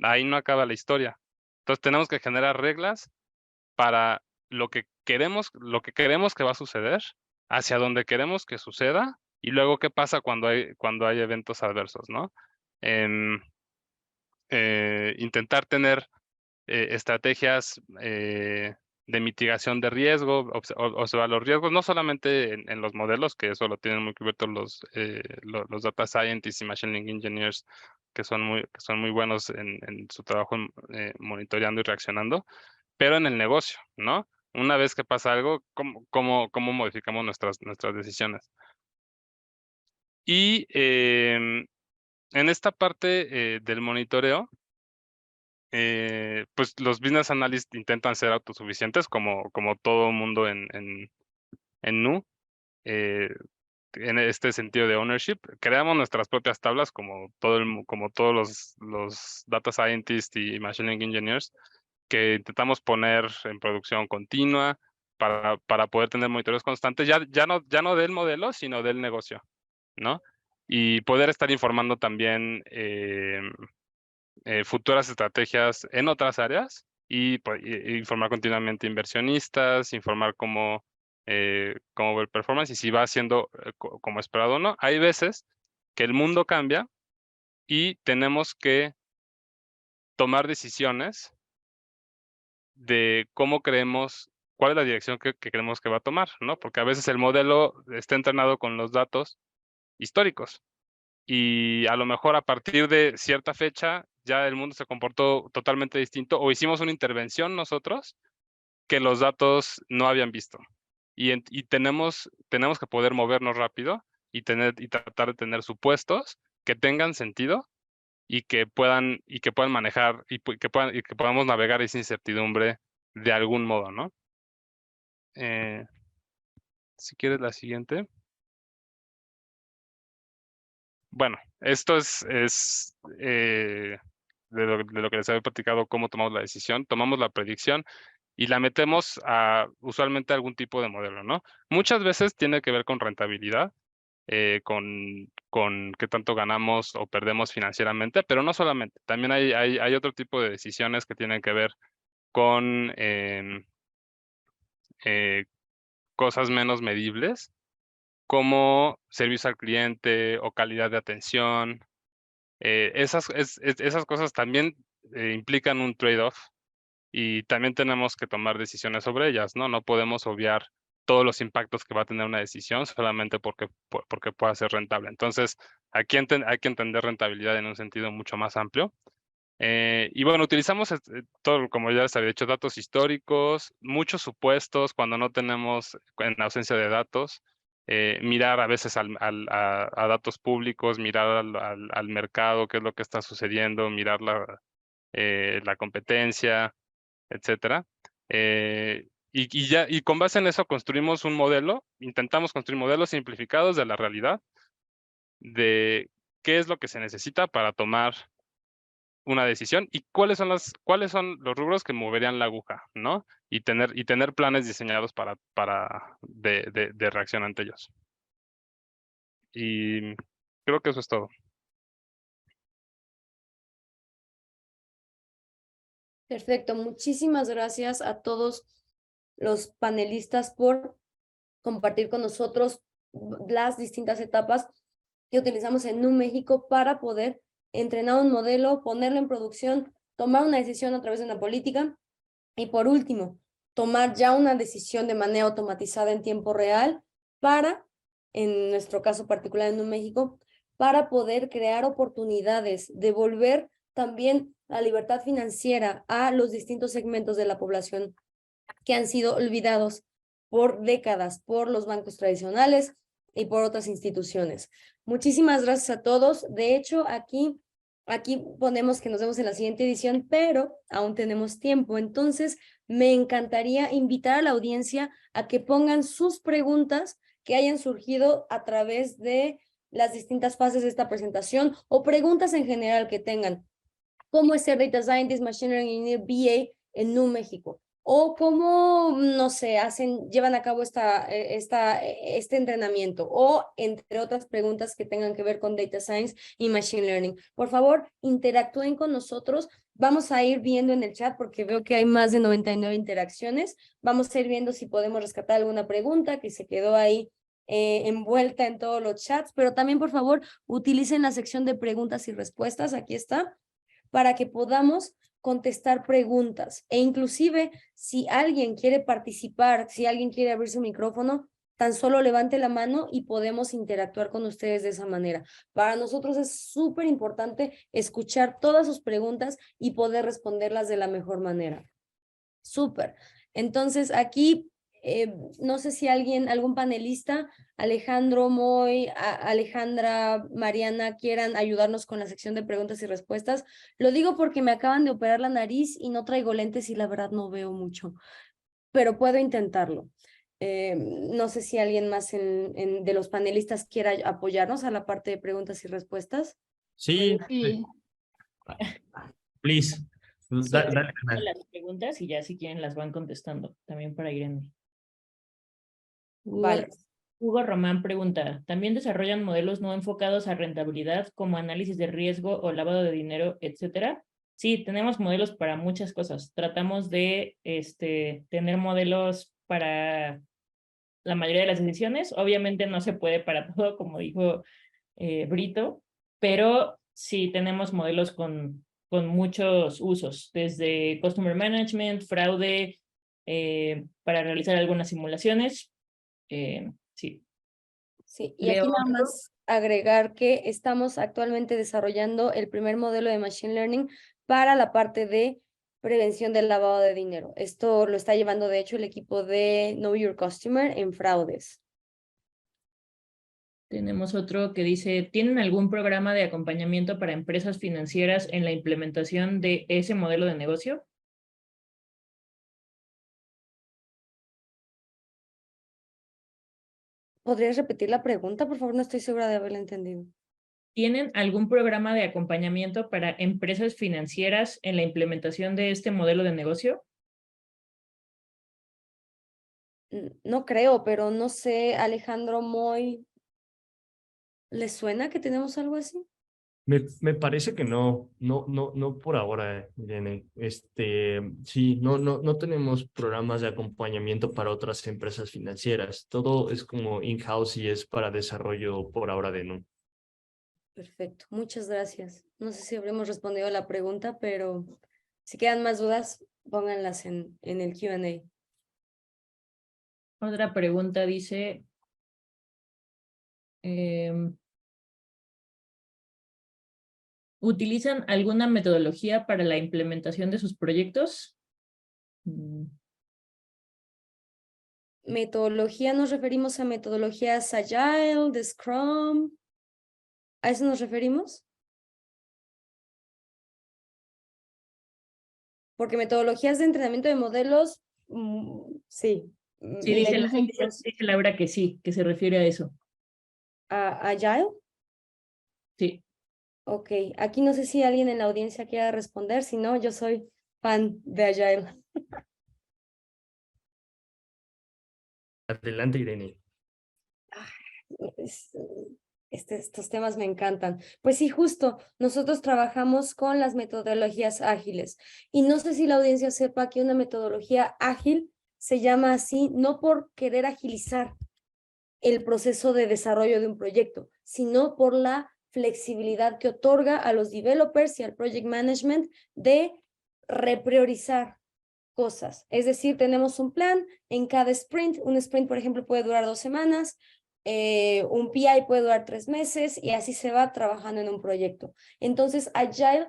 Ahí no acaba la historia. Entonces tenemos que generar reglas para lo que queremos que va a suceder, hacia donde queremos que suceda y luego qué pasa cuando hay eventos adversos, ¿no? Intentar tener estrategias de mitigación de riesgo, observar los riesgos, no solamente en los modelos, que eso lo tienen muy cubierto los data scientists y machine learning engineers, que son muy buenos en su trabajo monitoreando y reaccionando, pero en el negocio, ¿no? Una vez que pasa algo, ¿cómo modificamos nuestras decisiones? Y en esta parte del monitoreo, pues los business analysts intentan ser autosuficientes como todo mundo en Nu, en este sentido de ownership. Creamos nuestras propias tablas como todos los data scientists y machine learning engineers, que intentamos poner en producción continua para poder tener monitoreos constantes, ya no del modelo, sino del negocio, ¿no? Y poder estar informando también futuras estrategias en otras áreas y pues, informar continuamente inversionistas, informar cómo va el performance y si va haciendo como esperado o no. Hay veces que el mundo cambia y tenemos que tomar decisiones de cuál es la dirección que creemos que va a tomar, ¿no? Porque a veces el modelo está entrenado con los datos históricos y a lo mejor a partir de cierta fecha ya el mundo se comportó totalmente distinto o hicimos una intervención nosotros que los datos no habían visto. Y tenemos que poder movernos rápido y tratar de tener supuestos que tengan sentido y que puedan manejar y que podamos navegar esa incertidumbre de algún modo, ¿no? Si quieres la siguiente. Bueno, esto es de lo que les había platicado, cómo tomamos la decisión, tomamos la predicción y la metemos a usualmente algún tipo de modelo, ¿no? Muchas veces tiene que ver con rentabilidad, con qué tanto ganamos o perdemos financieramente, pero no solamente, también hay otro tipo de decisiones que tienen que ver con eh, cosas menos medibles, como servicio al cliente o calidad de atención. Esas cosas también implican un trade-off y también tenemos que tomar decisiones sobre ellas, ¿no? No podemos obviar todos los impactos que va a tener una decisión solamente porque pueda ser rentable. Entonces, aquí hay que entender rentabilidad en un sentido mucho más amplio. Y bueno, utilizamos todo, como ya les había dicho, datos históricos, muchos supuestos cuando no tenemos, en ausencia de datos, mirar a veces a datos públicos, mirar al mercado, qué es lo que está sucediendo, mirar la competencia, etcétera. Y con base en eso construimos un modelo, intentamos construir modelos simplificados de la realidad, de qué es lo que se necesita para tomar una decisión y cuáles son los rubros que moverían la aguja, ¿no? Y tener planes diseñados de reacción ante ellos. Y creo que eso es todo. Perfecto, muchísimas gracias a todos los panelistas por compartir con nosotros las distintas etapas que utilizamos en Nu México para poder entrenar un modelo, ponerlo en producción, tomar una decisión a través de una política y por último, tomar ya una decisión de manera automatizada en tiempo real para, en nuestro caso particular en Nu México, para poder crear oportunidades, devolver también la libertad financiera a los distintos segmentos de la población que han sido olvidados por décadas por los bancos tradicionales y por otras instituciones. Muchísimas gracias a todos. De hecho, aquí ponemos que nos vemos en la siguiente edición, pero aún tenemos tiempo. Entonces, me encantaría invitar a la audiencia a que pongan sus preguntas que hayan surgido a través de las distintas fases de esta presentación o preguntas en general que tengan. ¿Cómo es ser Data Scientist, Machine Learning Engineer, BA en Nu México? O cómo, no sé, llevan a cabo este entrenamiento, o entre otras preguntas que tengan que ver con Data Science y Machine Learning. Por favor, interactúen con nosotros. Vamos a ir viendo en el chat porque veo que hay más de 99 interacciones. Vamos a ir viendo si podemos rescatar alguna pregunta que se quedó ahí envuelta en todos los chats, pero también, por favor, utilicen la sección de preguntas y respuestas. Aquí está, para que podamos contestar preguntas. E inclusive, si alguien quiere participar, si alguien quiere abrir su micrófono, tan solo levante la mano y podemos interactuar con ustedes de esa manera. Para nosotros es súper importante escuchar todas sus preguntas y poder responderlas de la mejor manera. Súper. Entonces, aquí, no sé si algún panelista, Alejandro, Moy, Alejandra, Mariana, quieran ayudarnos con la sección de preguntas y respuestas. Lo digo porque me acaban de operar la nariz y no traigo lentes y la verdad no veo mucho, pero puedo intentarlo. No sé si alguien más de los panelistas quiera apoyarnos a la parte de preguntas y respuestas. Sí, Sí, please. Sí, Dale, canal. las preguntas y ya si quieren las van contestando, también para Irene. Vale. Hugo Román pregunta, ¿también desarrollan modelos no enfocados a rentabilidad como análisis de riesgo o lavado de dinero, etcétera? Sí, tenemos modelos para muchas cosas. Tratamos de tener modelos para la mayoría de las decisiones. Obviamente no se puede para todo, como dijo Brito, pero sí tenemos modelos con muchos usos, desde Customer Management, fraude, para realizar algunas simulaciones. Sí. Sí, y aquí nada más agregar que estamos actualmente desarrollando el primer modelo de Machine Learning para la parte de prevención del lavado de dinero. Esto lo está llevando, de hecho, el equipo de Know Your Customer en fraudes. Tenemos otro que dice, ¿tienen algún programa de acompañamiento para empresas financieras en la implementación de ese modelo de negocio? ¿Podrías repetir la pregunta? Por favor, no estoy segura de haberla entendido. ¿tienen algún programa de acompañamiento para empresas financieras en la implementación de este modelo de negocio? No creo, pero no sé, Alejandro Moy, ¿le suena que tenemos algo así? Me parece que no por ahora, Irene. Sí, no tenemos programas de acompañamiento para otras empresas financieras. Todo es como in-house y es para desarrollo por ahora de NU. Perfecto, muchas gracias. No sé si habremos respondido a la pregunta, pero si quedan más dudas, pónganlas en el Q&A. Otra pregunta dice, ¿utilizan alguna metodología para la implementación de sus proyectos? Metodología, nos referimos a metodologías Agile, de Scrum. ¿A eso nos referimos? Porque metodologías de entrenamiento de modelos, sí. Sí, Y dice, le dicen que es dice Laura que sí, que se refiere a eso. Agile. Sí. Ok, aquí no sé si alguien en la audiencia quiera responder, si no, yo soy fan de Agile. Adelante, Irene. Es- estos temas me encantan. Pues sí, justo, nosotros trabajamos con las metodologías ágiles y no sé si la audiencia sepa que una metodología ágil se llama así no por querer agilizar el proceso de desarrollo de un proyecto, sino por la flexibilidad que otorga a los developers y al project management de repriorizar cosas. Es decir, tenemos un plan en cada sprint. Un sprint, por ejemplo, puede durar 2 semanas, un PI puede durar 3 meses y así se va trabajando en un proyecto. Entonces, Agile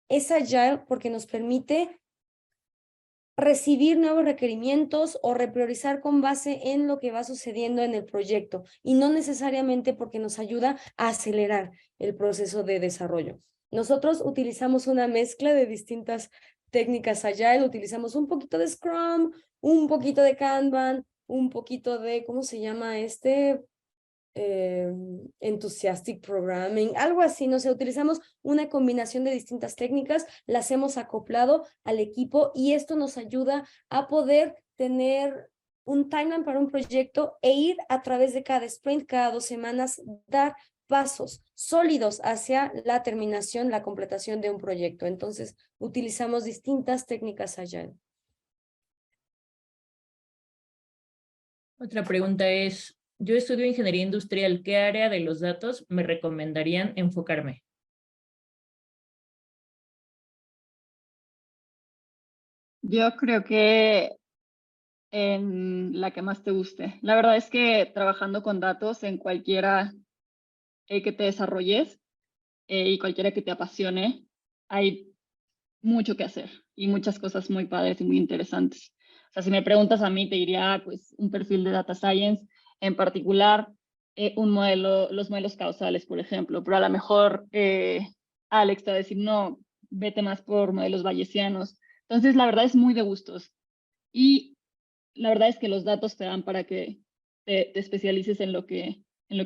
es Agile porque nos permite recibir nuevos requerimientos o repriorizar con base en lo que va sucediendo en el proyecto y no necesariamente porque nos ayuda a acelerar el proceso de desarrollo. Nosotros utilizamos una mezcla de distintas técnicas Agile, utilizamos un poquito de Scrum, un poquito de Kanban, un poquito de, ¿cómo se llama este? Enthusiastic Programming, algo así, no sé, utilizamos una combinación de distintas técnicas, las hemos acoplado al equipo y esto nos ayuda a poder tener un timeline para un proyecto e ir a través de cada sprint, cada 2 semanas, dar pasos sólidos hacia la terminación, la completación de un proyecto. Entonces, utilizamos distintas técnicas Agile. Otra pregunta es, yo estudio ingeniería industrial, ¿qué área de los datos me recomendarían enfocarme? Yo creo que en la que más te guste. La verdad es que trabajando con datos en cualquiera que te desarrolles y cualquiera que te apasione, hay mucho que hacer y muchas cosas muy padres y muy interesantes. O sea, si me preguntas a mí, te diría pues un perfil de data science, en particular los modelos causales, por ejemplo, pero a lo mejor Alex te va a decir, no, vete más por modelos bayesianos. Entonces, la verdad es muy de gustos. Y la verdad es que los datos te dan para que te especialices en lo que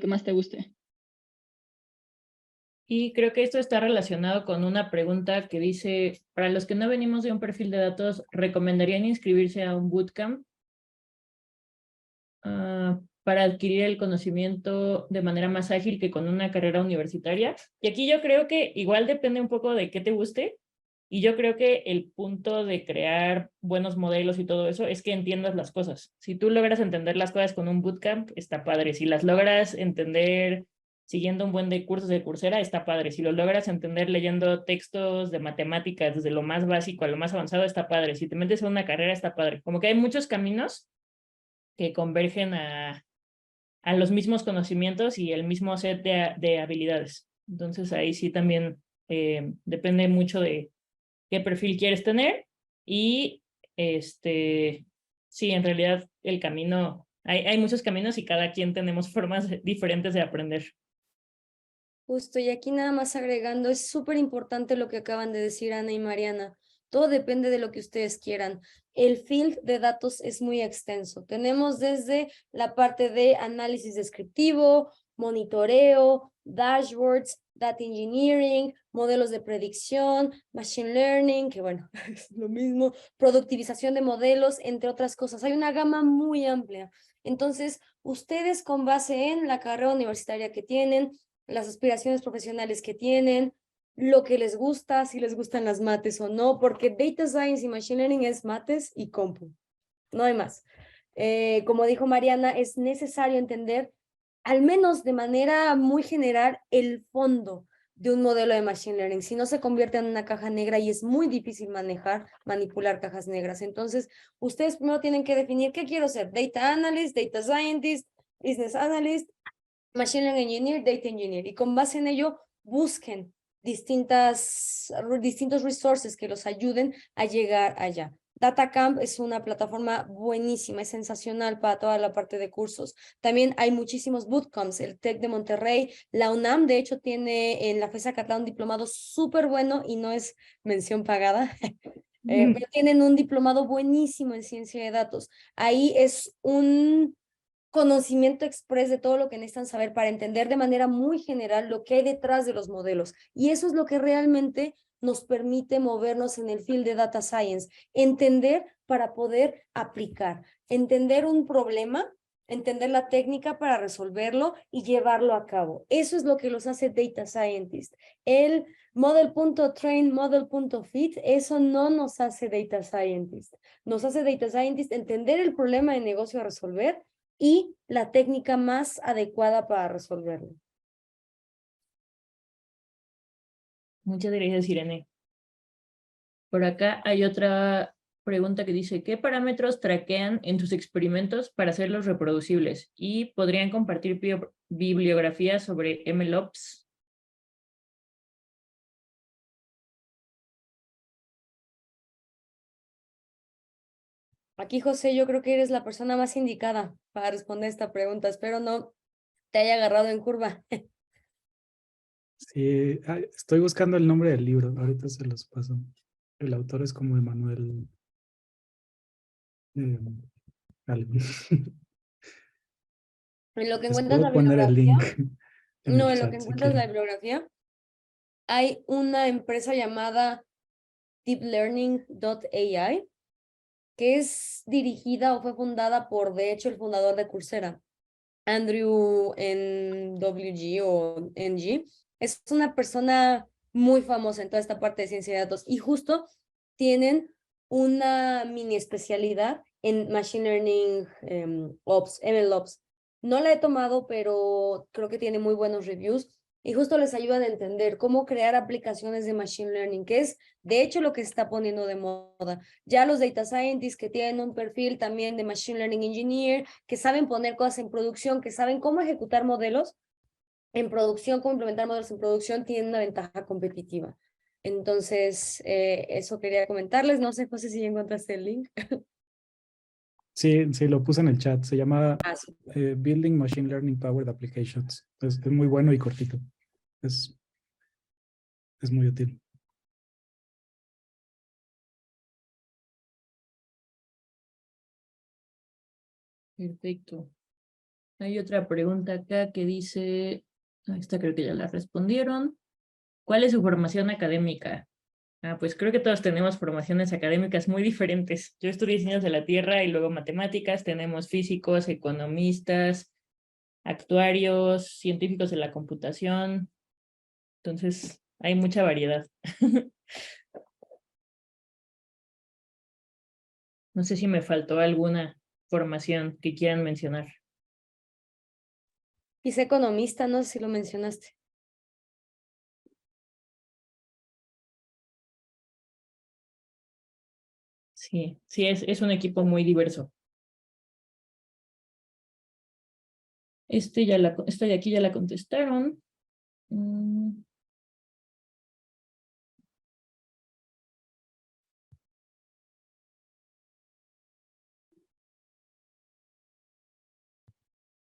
más te guste. Y creo que esto está relacionado con una pregunta que dice, para los que no venimos de un perfil de datos, ¿recomendarían inscribirse a un bootcamp para adquirir el conocimiento de manera más ágil que con una carrera universitaria? Y aquí yo creo que igual depende un poco de qué te guste. Y yo creo que el punto de crear buenos modelos y todo eso es que entiendas las cosas. Si tú logras entender las cosas con un bootcamp, está padre. Si las logras entender siguiendo un buen de cursos de Coursera, está padre. Si lo logras entender leyendo textos de matemáticas desde lo más básico a lo más avanzado, está padre. Si te metes a una carrera, está padre. Como que hay muchos caminos que convergen a los mismos conocimientos y el mismo set de habilidades. Entonces ahí sí también depende mucho de qué perfil quieres tener y sí, en realidad el camino, hay muchos caminos y cada quien tenemos formas diferentes de aprender. Justo, y aquí nada más agregando, es súper importante lo que acaban de decir Ana y Mariana. Todo depende de lo que ustedes quieran. El field de datos es muy extenso. Tenemos desde la parte de análisis descriptivo, monitoreo, dashboards, data engineering, modelos de predicción, machine learning, que bueno, es lo mismo, productivización de modelos, entre otras cosas. Hay una gama muy amplia. Entonces, ustedes con base en la carrera universitaria que tienen, las aspiraciones profesionales que tienen, lo que les gusta, si les gustan las mates o no, porque Data Science y Machine Learning es mates y compu, no hay más. Como dijo Mariana, es necesario entender, al menos de manera muy general, el fondo de un modelo de Machine Learning. Si no, se convierte en una caja negra y es muy difícil manipular cajas negras. Entonces, ustedes primero tienen que definir qué quiero ser: Data Analyst, Data Scientist, Business Analyst, Machine Learning Engineer, Data Engineer. Y con base en ello, busquen distintos resources que los ayuden a llegar allá. DataCamp es una plataforma buenísima, es sensacional para toda la parte de cursos. También hay muchísimos bootcamps, el TEC de Monterrey, la UNAM, de hecho, tiene en la FES Acatlán un diplomado súper bueno y no es mención pagada, pero tienen un diplomado buenísimo en ciencia de datos. Ahí es un conocimiento express de todo lo que necesitan saber para entender de manera muy general lo que hay detrás de los modelos. Y eso es lo que realmente nos permite movernos en el field de data science, entender para poder aplicar, entender un problema, entender la técnica para resolverlo y llevarlo a cabo. Eso es lo que los hace data scientist. El model.train, model.fit, eso no nos hace data scientist. Nos hace data scientist entender el problema de negocio a resolver y la técnica más adecuada para resolverlo. Muchas gracias, Irene. Por acá hay otra pregunta que dice, ¿qué parámetros traquean en tus experimentos para hacerlos reproducibles? ¿Y podrían compartir bibliografía sobre MLOps? Aquí, José, yo creo que eres la persona más indicada para responder esta pregunta. Espero no te haya agarrado en curva. Sí, estoy buscando el nombre del libro, ahorita se los paso. El autor es como Emanuel algo. En lo que Les encuentras la puedo poner el bibliografía, link en no, el en lo que chat si encuentras la quieren. bibliografía, hay una empresa llamada deeplearning.ai que es dirigida o fue fundada por, de hecho, el fundador de Coursera, Andrew NWG o NG. Es una persona muy famosa en toda esta parte de ciencia de datos y justo tienen una mini especialidad en Machine Learning Ops, MLOps. No la he tomado, pero creo que tiene muy buenos reviews y justo les ayudan a entender cómo crear aplicaciones de Machine Learning, que es de hecho lo que se está poniendo de moda. Ya los data scientists que tienen un perfil también de Machine Learning Engineer, que saben poner cosas en producción, que saben cómo ejecutar modelos en producción, cómo implementar modelos en producción, tienen una ventaja competitiva. Entonces, eso quería comentarles. No sé, José, si ya encontraste el link. Sí, sí, lo puse en el chat. Se llama Sí. Building Machine Learning Powered Applications. Es muy bueno y cortito. Es muy útil. Perfecto. Hay otra pregunta acá que dice, esta creo que ya la respondieron. ¿Cuál es su formación académica? Pues creo que todos tenemos formaciones académicas muy diferentes. Yo estudié ciencias de la Tierra y luego matemáticas. Tenemos físicos, economistas, actuarios, científicos de la computación. Entonces, hay mucha variedad. No sé si me faltó alguna formación que quieran mencionar. Hice economista, no sé si lo mencionaste. Sí, sí, es un equipo muy diverso. Esta de aquí ya la contestaron.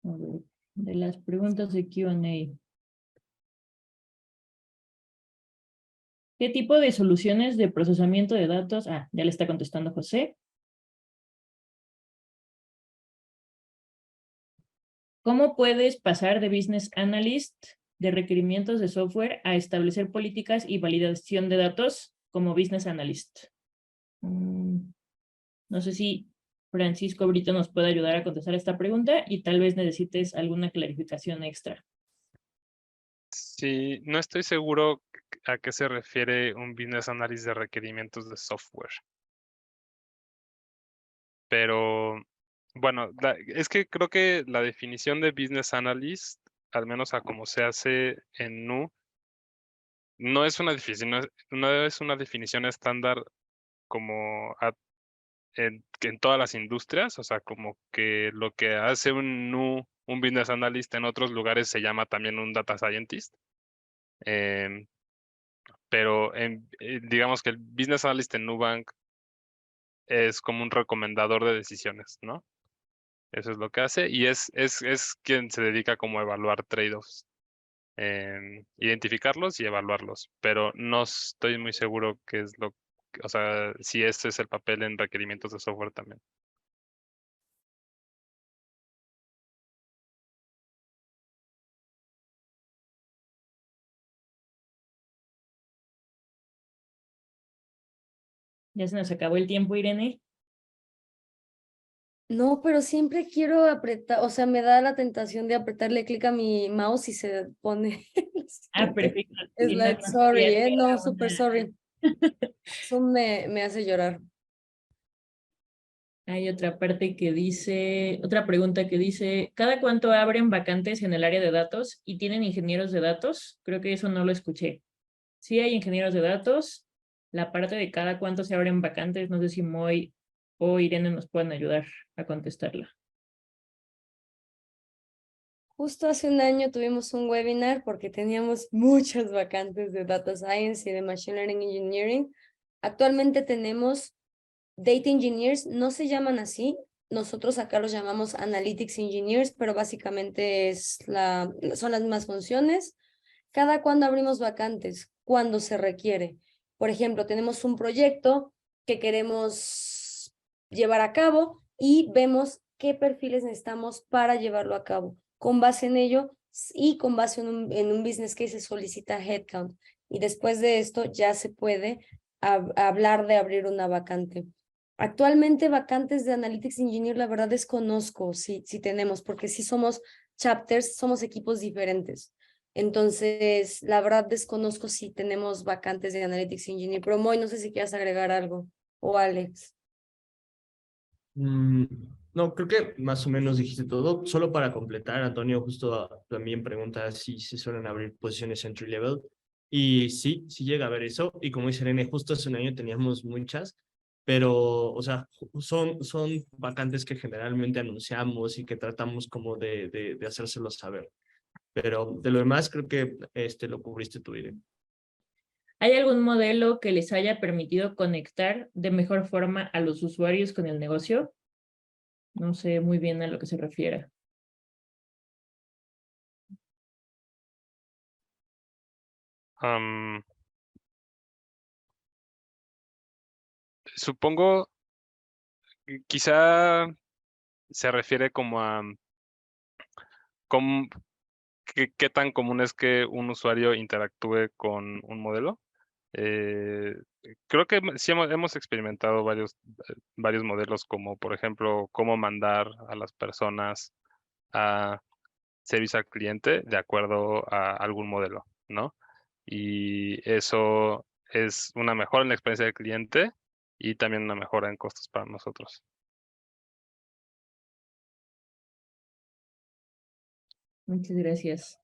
A ver, de las preguntas de Q&A. ¿Qué tipo de soluciones de procesamiento de datos? Ya le está contestando José. ¿Cómo puedes pasar de Business Analyst de requerimientos de software a establecer políticas y validación de datos como Business Analyst? No sé si Francisco Brito nos puede ayudar a contestar esta pregunta y tal vez necesites alguna clarificación extra. Sí, no estoy seguro a qué se refiere un business analysis de requerimientos de software. Pero bueno, es que creo que la definición de business analyst, al menos a como se hace en NU, no es una definición estándar como en todas las industrias, o sea, como que lo que hace un business analyst en otros lugares se llama también un data scientist. Pero digamos que el business analyst en Nubank es como un recomendador de decisiones, ¿no? Eso es lo que hace y es quien se dedica como a evaluar trade-offs, identificarlos y evaluarlos, pero no estoy muy seguro qué es o sea, si este es el papel en requerimientos de software también. Ya se nos acabó el tiempo, Irene. No, pero siempre quiero apretar, o sea, me da la tentación de apretarle clic a mi mouse y se pone. Perfecto. Es Sí, no, like, no sorry, quería que no, era super una- sorry. Eso me hace llorar. Hay otra parte que dice, otra pregunta que dice, ¿cada cuánto abren vacantes en el área de datos y tienen ingenieros de datos? Creo que eso no lo escuché. Sí hay ingenieros de datos. La parte de cada cuánto se abren vacantes, no sé si Moy o Irene nos pueden ayudar a contestarla. Justo hace un año tuvimos un webinar porque teníamos muchas vacantes de Data Science y de Machine Learning Engineering. Actualmente tenemos Data Engineers, no se llaman así, nosotros acá los llamamos Analytics Engineers, pero básicamente son las mismas funciones. Cada cuando abrimos vacantes, cuando se requiere. Por ejemplo, tenemos un proyecto que queremos llevar a cabo y vemos qué perfiles necesitamos para llevarlo a cabo. Con base en ello y con base en un business case se solicita headcount. Y después de esto ya se puede hablar de abrir una vacante. Actualmente vacantes de Analytics Engineer, la verdad desconozco si tenemos, porque sí somos chapters, somos equipos diferentes. Entonces, la verdad desconozco si tenemos vacantes de Analytics Engineer, pero Moy, no sé si quieras agregar algo, o Alex. No, creo que más o menos dijiste todo. Solo para completar, Antonio justo también pregunta si se suelen abrir posiciones entry level. Y sí, sí llega a haber eso. Y como dice Irene, justo hace un año teníamos muchas, pero, o sea, son vacantes que generalmente anunciamos y que tratamos como de hacérselo saber. Pero de lo demás, creo que lo cubriste tú, Irene. ¿Hay algún modelo que les haya permitido conectar de mejor forma a los usuarios con el negocio? No sé muy bien a lo que se refiere. Supongo, quizá se refiere como a qué tan común es que un usuario interactúe con un modelo. Eh, Creo que sí hemos experimentado varios modelos, como por ejemplo, cómo mandar a las personas a servicio al cliente de acuerdo a algún modelo, ¿no? Y eso es una mejora en la experiencia del cliente y también una mejora en costos para nosotros. Muchas gracias.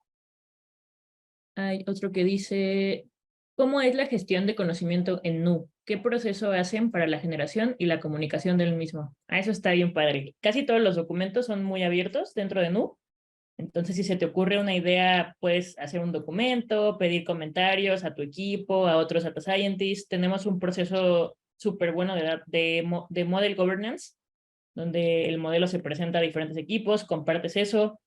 Hay otro que dice, ¿cómo es la gestión de conocimiento en NU? ¿Qué proceso hacen para la generación y la comunicación del mismo? Eso está bien padre. Casi todos los documentos son muy abiertos dentro de NU. Entonces, si se te ocurre una idea, puedes hacer un documento, pedir comentarios a tu equipo, a otros data scientists. Tenemos un proceso súper bueno de model governance, donde el modelo se presenta a diferentes equipos, compartes eso.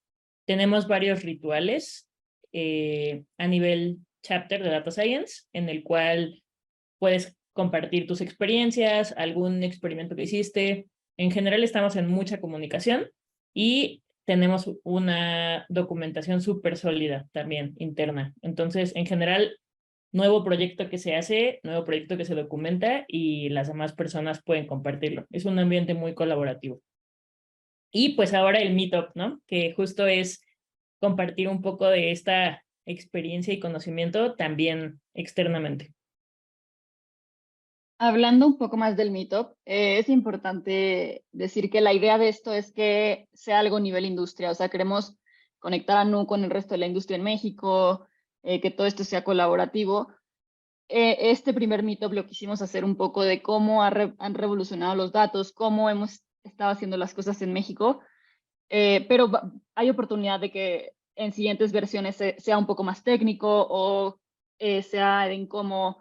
Tenemos varios rituales a nivel chapter de Data Science, en el cual puedes compartir tus experiencias, algún experimento que hiciste. En general estamos en mucha comunicación y tenemos una documentación súper sólida también interna. Entonces, en general, nuevo proyecto que se hace, nuevo proyecto que se documenta y las demás personas pueden compartirlo. Es un ambiente muy colaborativo. Y pues ahora el Meetup, ¿no? Que justo es compartir un poco de esta experiencia y conocimiento también externamente. Hablando un poco más del Meetup, es importante decir que la idea de esto es que sea algo a nivel industria, o sea, queremos conectar a Nu con el resto de la industria en México, que todo esto sea colaborativo. Este primer Meetup lo quisimos hacer un poco de cómo han revolucionado los datos, cómo hemos estado haciendo las cosas en México, pero hay oportunidad de que en siguientes versiones sea un poco más técnico o sea en cómo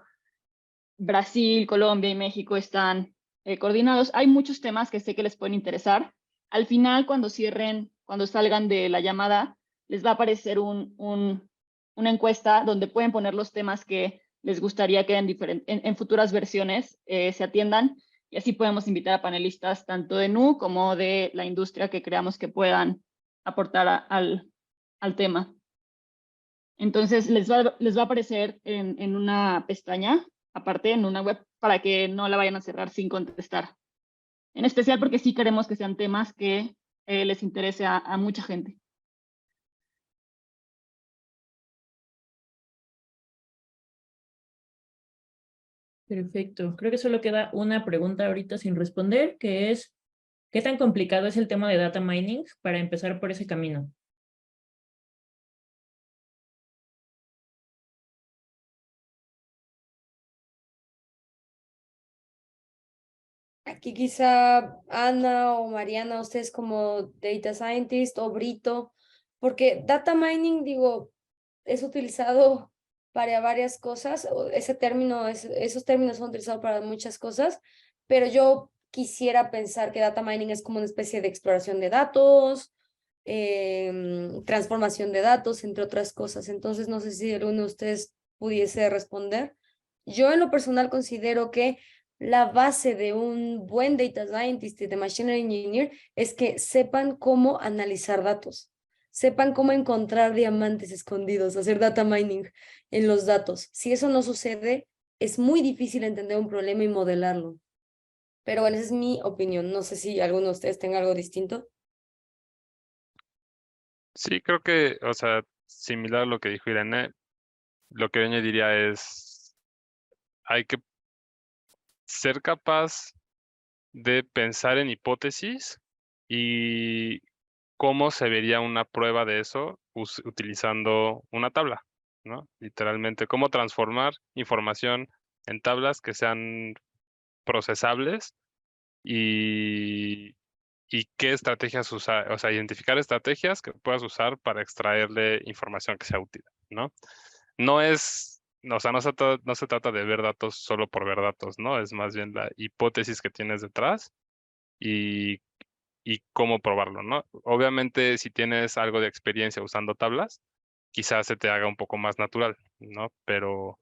Brasil, Colombia y México están coordinados. Hay muchos temas que sé que les pueden interesar. Al final, cuando salgan de la llamada, les va a aparecer una encuesta donde pueden poner los temas que les gustaría que en futuras versiones se atiendan, y así podemos invitar a panelistas tanto de Nu como de la industria que creamos que puedan aportar al tema. Entonces les va a aparecer en una pestaña, aparte en una web, para que no la vayan a cerrar sin contestar. En especial porque sí queremos que sean temas que les interese a mucha gente. Perfecto. Creo que solo queda una pregunta ahorita sin responder, que es, ¿qué tan complicado es el tema de data mining para empezar por ese camino? Aquí quizá Ana o Mariana, ustedes como data scientist o Brito, porque data mining, digo, es utilizado para varias cosas, esos términos son utilizados para muchas cosas, pero yo quisiera pensar que data mining es como una especie de exploración de datos, transformación de datos, entre otras cosas. Entonces, no sé si alguno de ustedes pudiese responder. Yo en lo personal considero que la base de un buen data scientist y de machine learning engineer es que sepan cómo analizar datos, sepan cómo encontrar diamantes escondidos, hacer data mining en los datos. Si eso no sucede, es muy difícil entender un problema y modelarlo. Pero bueno, esa es mi opinión. No sé si alguno de ustedes tenga algo distinto. Sí, creo que, o sea, similar a lo que dijo Irene, lo que yo añadiría es, hay que ser capaz de pensar en hipótesis y cómo se vería una prueba de eso utilizando una tabla, ¿no? Literalmente, cómo transformar información en tablas que sean procesables y, y qué estrategias usar, o sea, identificar estrategias que puedas usar para extraerle información que sea útil, ¿no? No es, o sea, no se trata de ver datos solo por ver datos, ¿no? Es más bien la hipótesis que tienes detrás y cómo probarlo, ¿no? Obviamente, si tienes algo de experiencia usando tablas, quizás se te haga un poco más natural, ¿no? Pero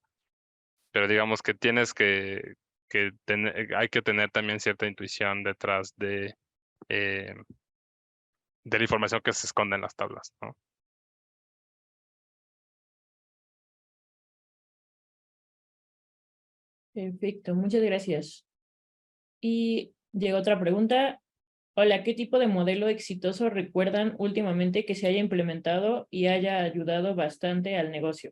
digamos que hay que tener también cierta intuición detrás eh, de la información que se esconde en las tablas, ¿no? Perfecto, muchas gracias. Y llega otra pregunta. Hola, ¿qué tipo de modelo exitoso recuerdan últimamente que se haya implementado y haya ayudado bastante al negocio?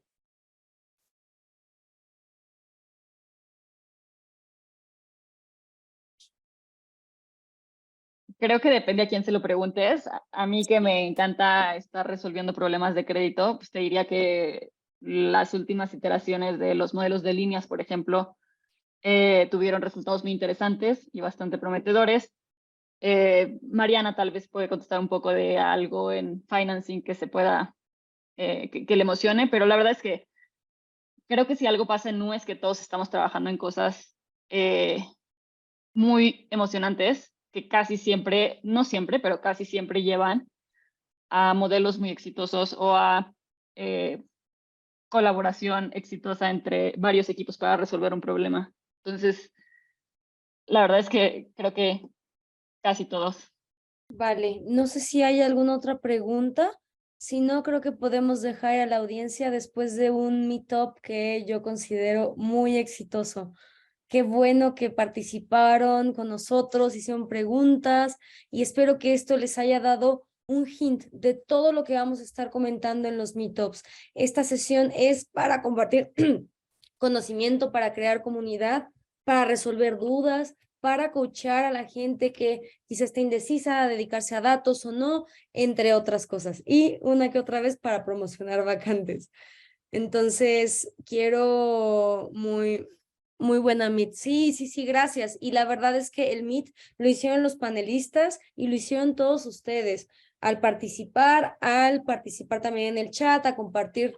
Creo que depende a quién se lo preguntes. A mí, que me encanta estar resolviendo problemas de crédito, pues te diría que las últimas iteraciones de los modelos de líneas, por ejemplo, tuvieron resultados muy interesantes y bastante prometedores. Mariana tal vez puede contestar un poco de algo en financing que se pueda, que le emocione, pero la verdad es que creo que si algo pasa en Nu es que todos estamos trabajando en cosas muy emocionantes que casi siempre, no siempre, pero casi siempre llevan a modelos muy exitosos o a colaboración exitosa entre varios equipos para resolver un problema. Entonces, la verdad es que creo que casi todos. Vale, no sé si hay alguna otra pregunta. Si no, creo que podemos dejar a la audiencia después de un meetup que yo considero muy exitoso. Qué bueno que participaron con nosotros, hicieron preguntas y espero que esto les haya dado un hint de todo lo que vamos a estar comentando en los meetups. Esta sesión es para compartir conocimiento, para crear comunidad, para resolver dudas, para coachar a la gente que quizá esté indecisa a dedicarse a datos o no, entre otras cosas. Y una que otra vez para promocionar vacantes. Entonces, quiero muy buena Meet. Sí, gracias. Y la verdad es que el Meet lo hicieron los panelistas y lo hicieron todos ustedes al participar también en el chat, a compartir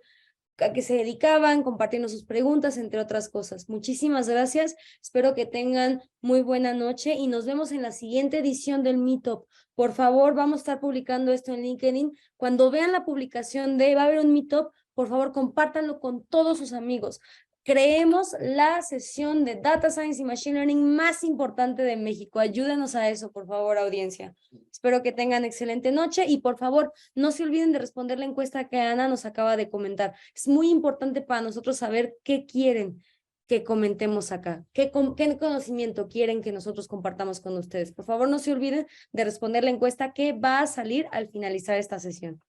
a qué se dedicaban, compartiendo sus preguntas, entre otras cosas. Muchísimas gracias. Espero que tengan muy buena noche y nos vemos en la siguiente edición del Meetup. Por favor, vamos a estar publicando esto en LinkedIn. Cuando vean la publicación va a haber un Meetup, por favor, compártanlo con todos sus amigos. Creemos la sesión de Data Science y Machine Learning más importante de México. Ayúdenos a eso, por favor, audiencia. Espero que tengan excelente noche y, por favor, no se olviden de responder la encuesta que Ana nos acaba de comentar. Es muy importante para nosotros saber qué quieren que comentemos acá, qué conocimiento quieren que nosotros compartamos con ustedes. Por favor, no se olviden de responder la encuesta que va a salir al finalizar esta sesión.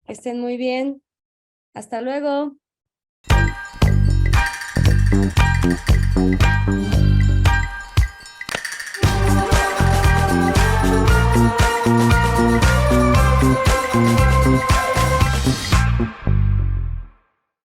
Que estén muy bien. Hasta luego.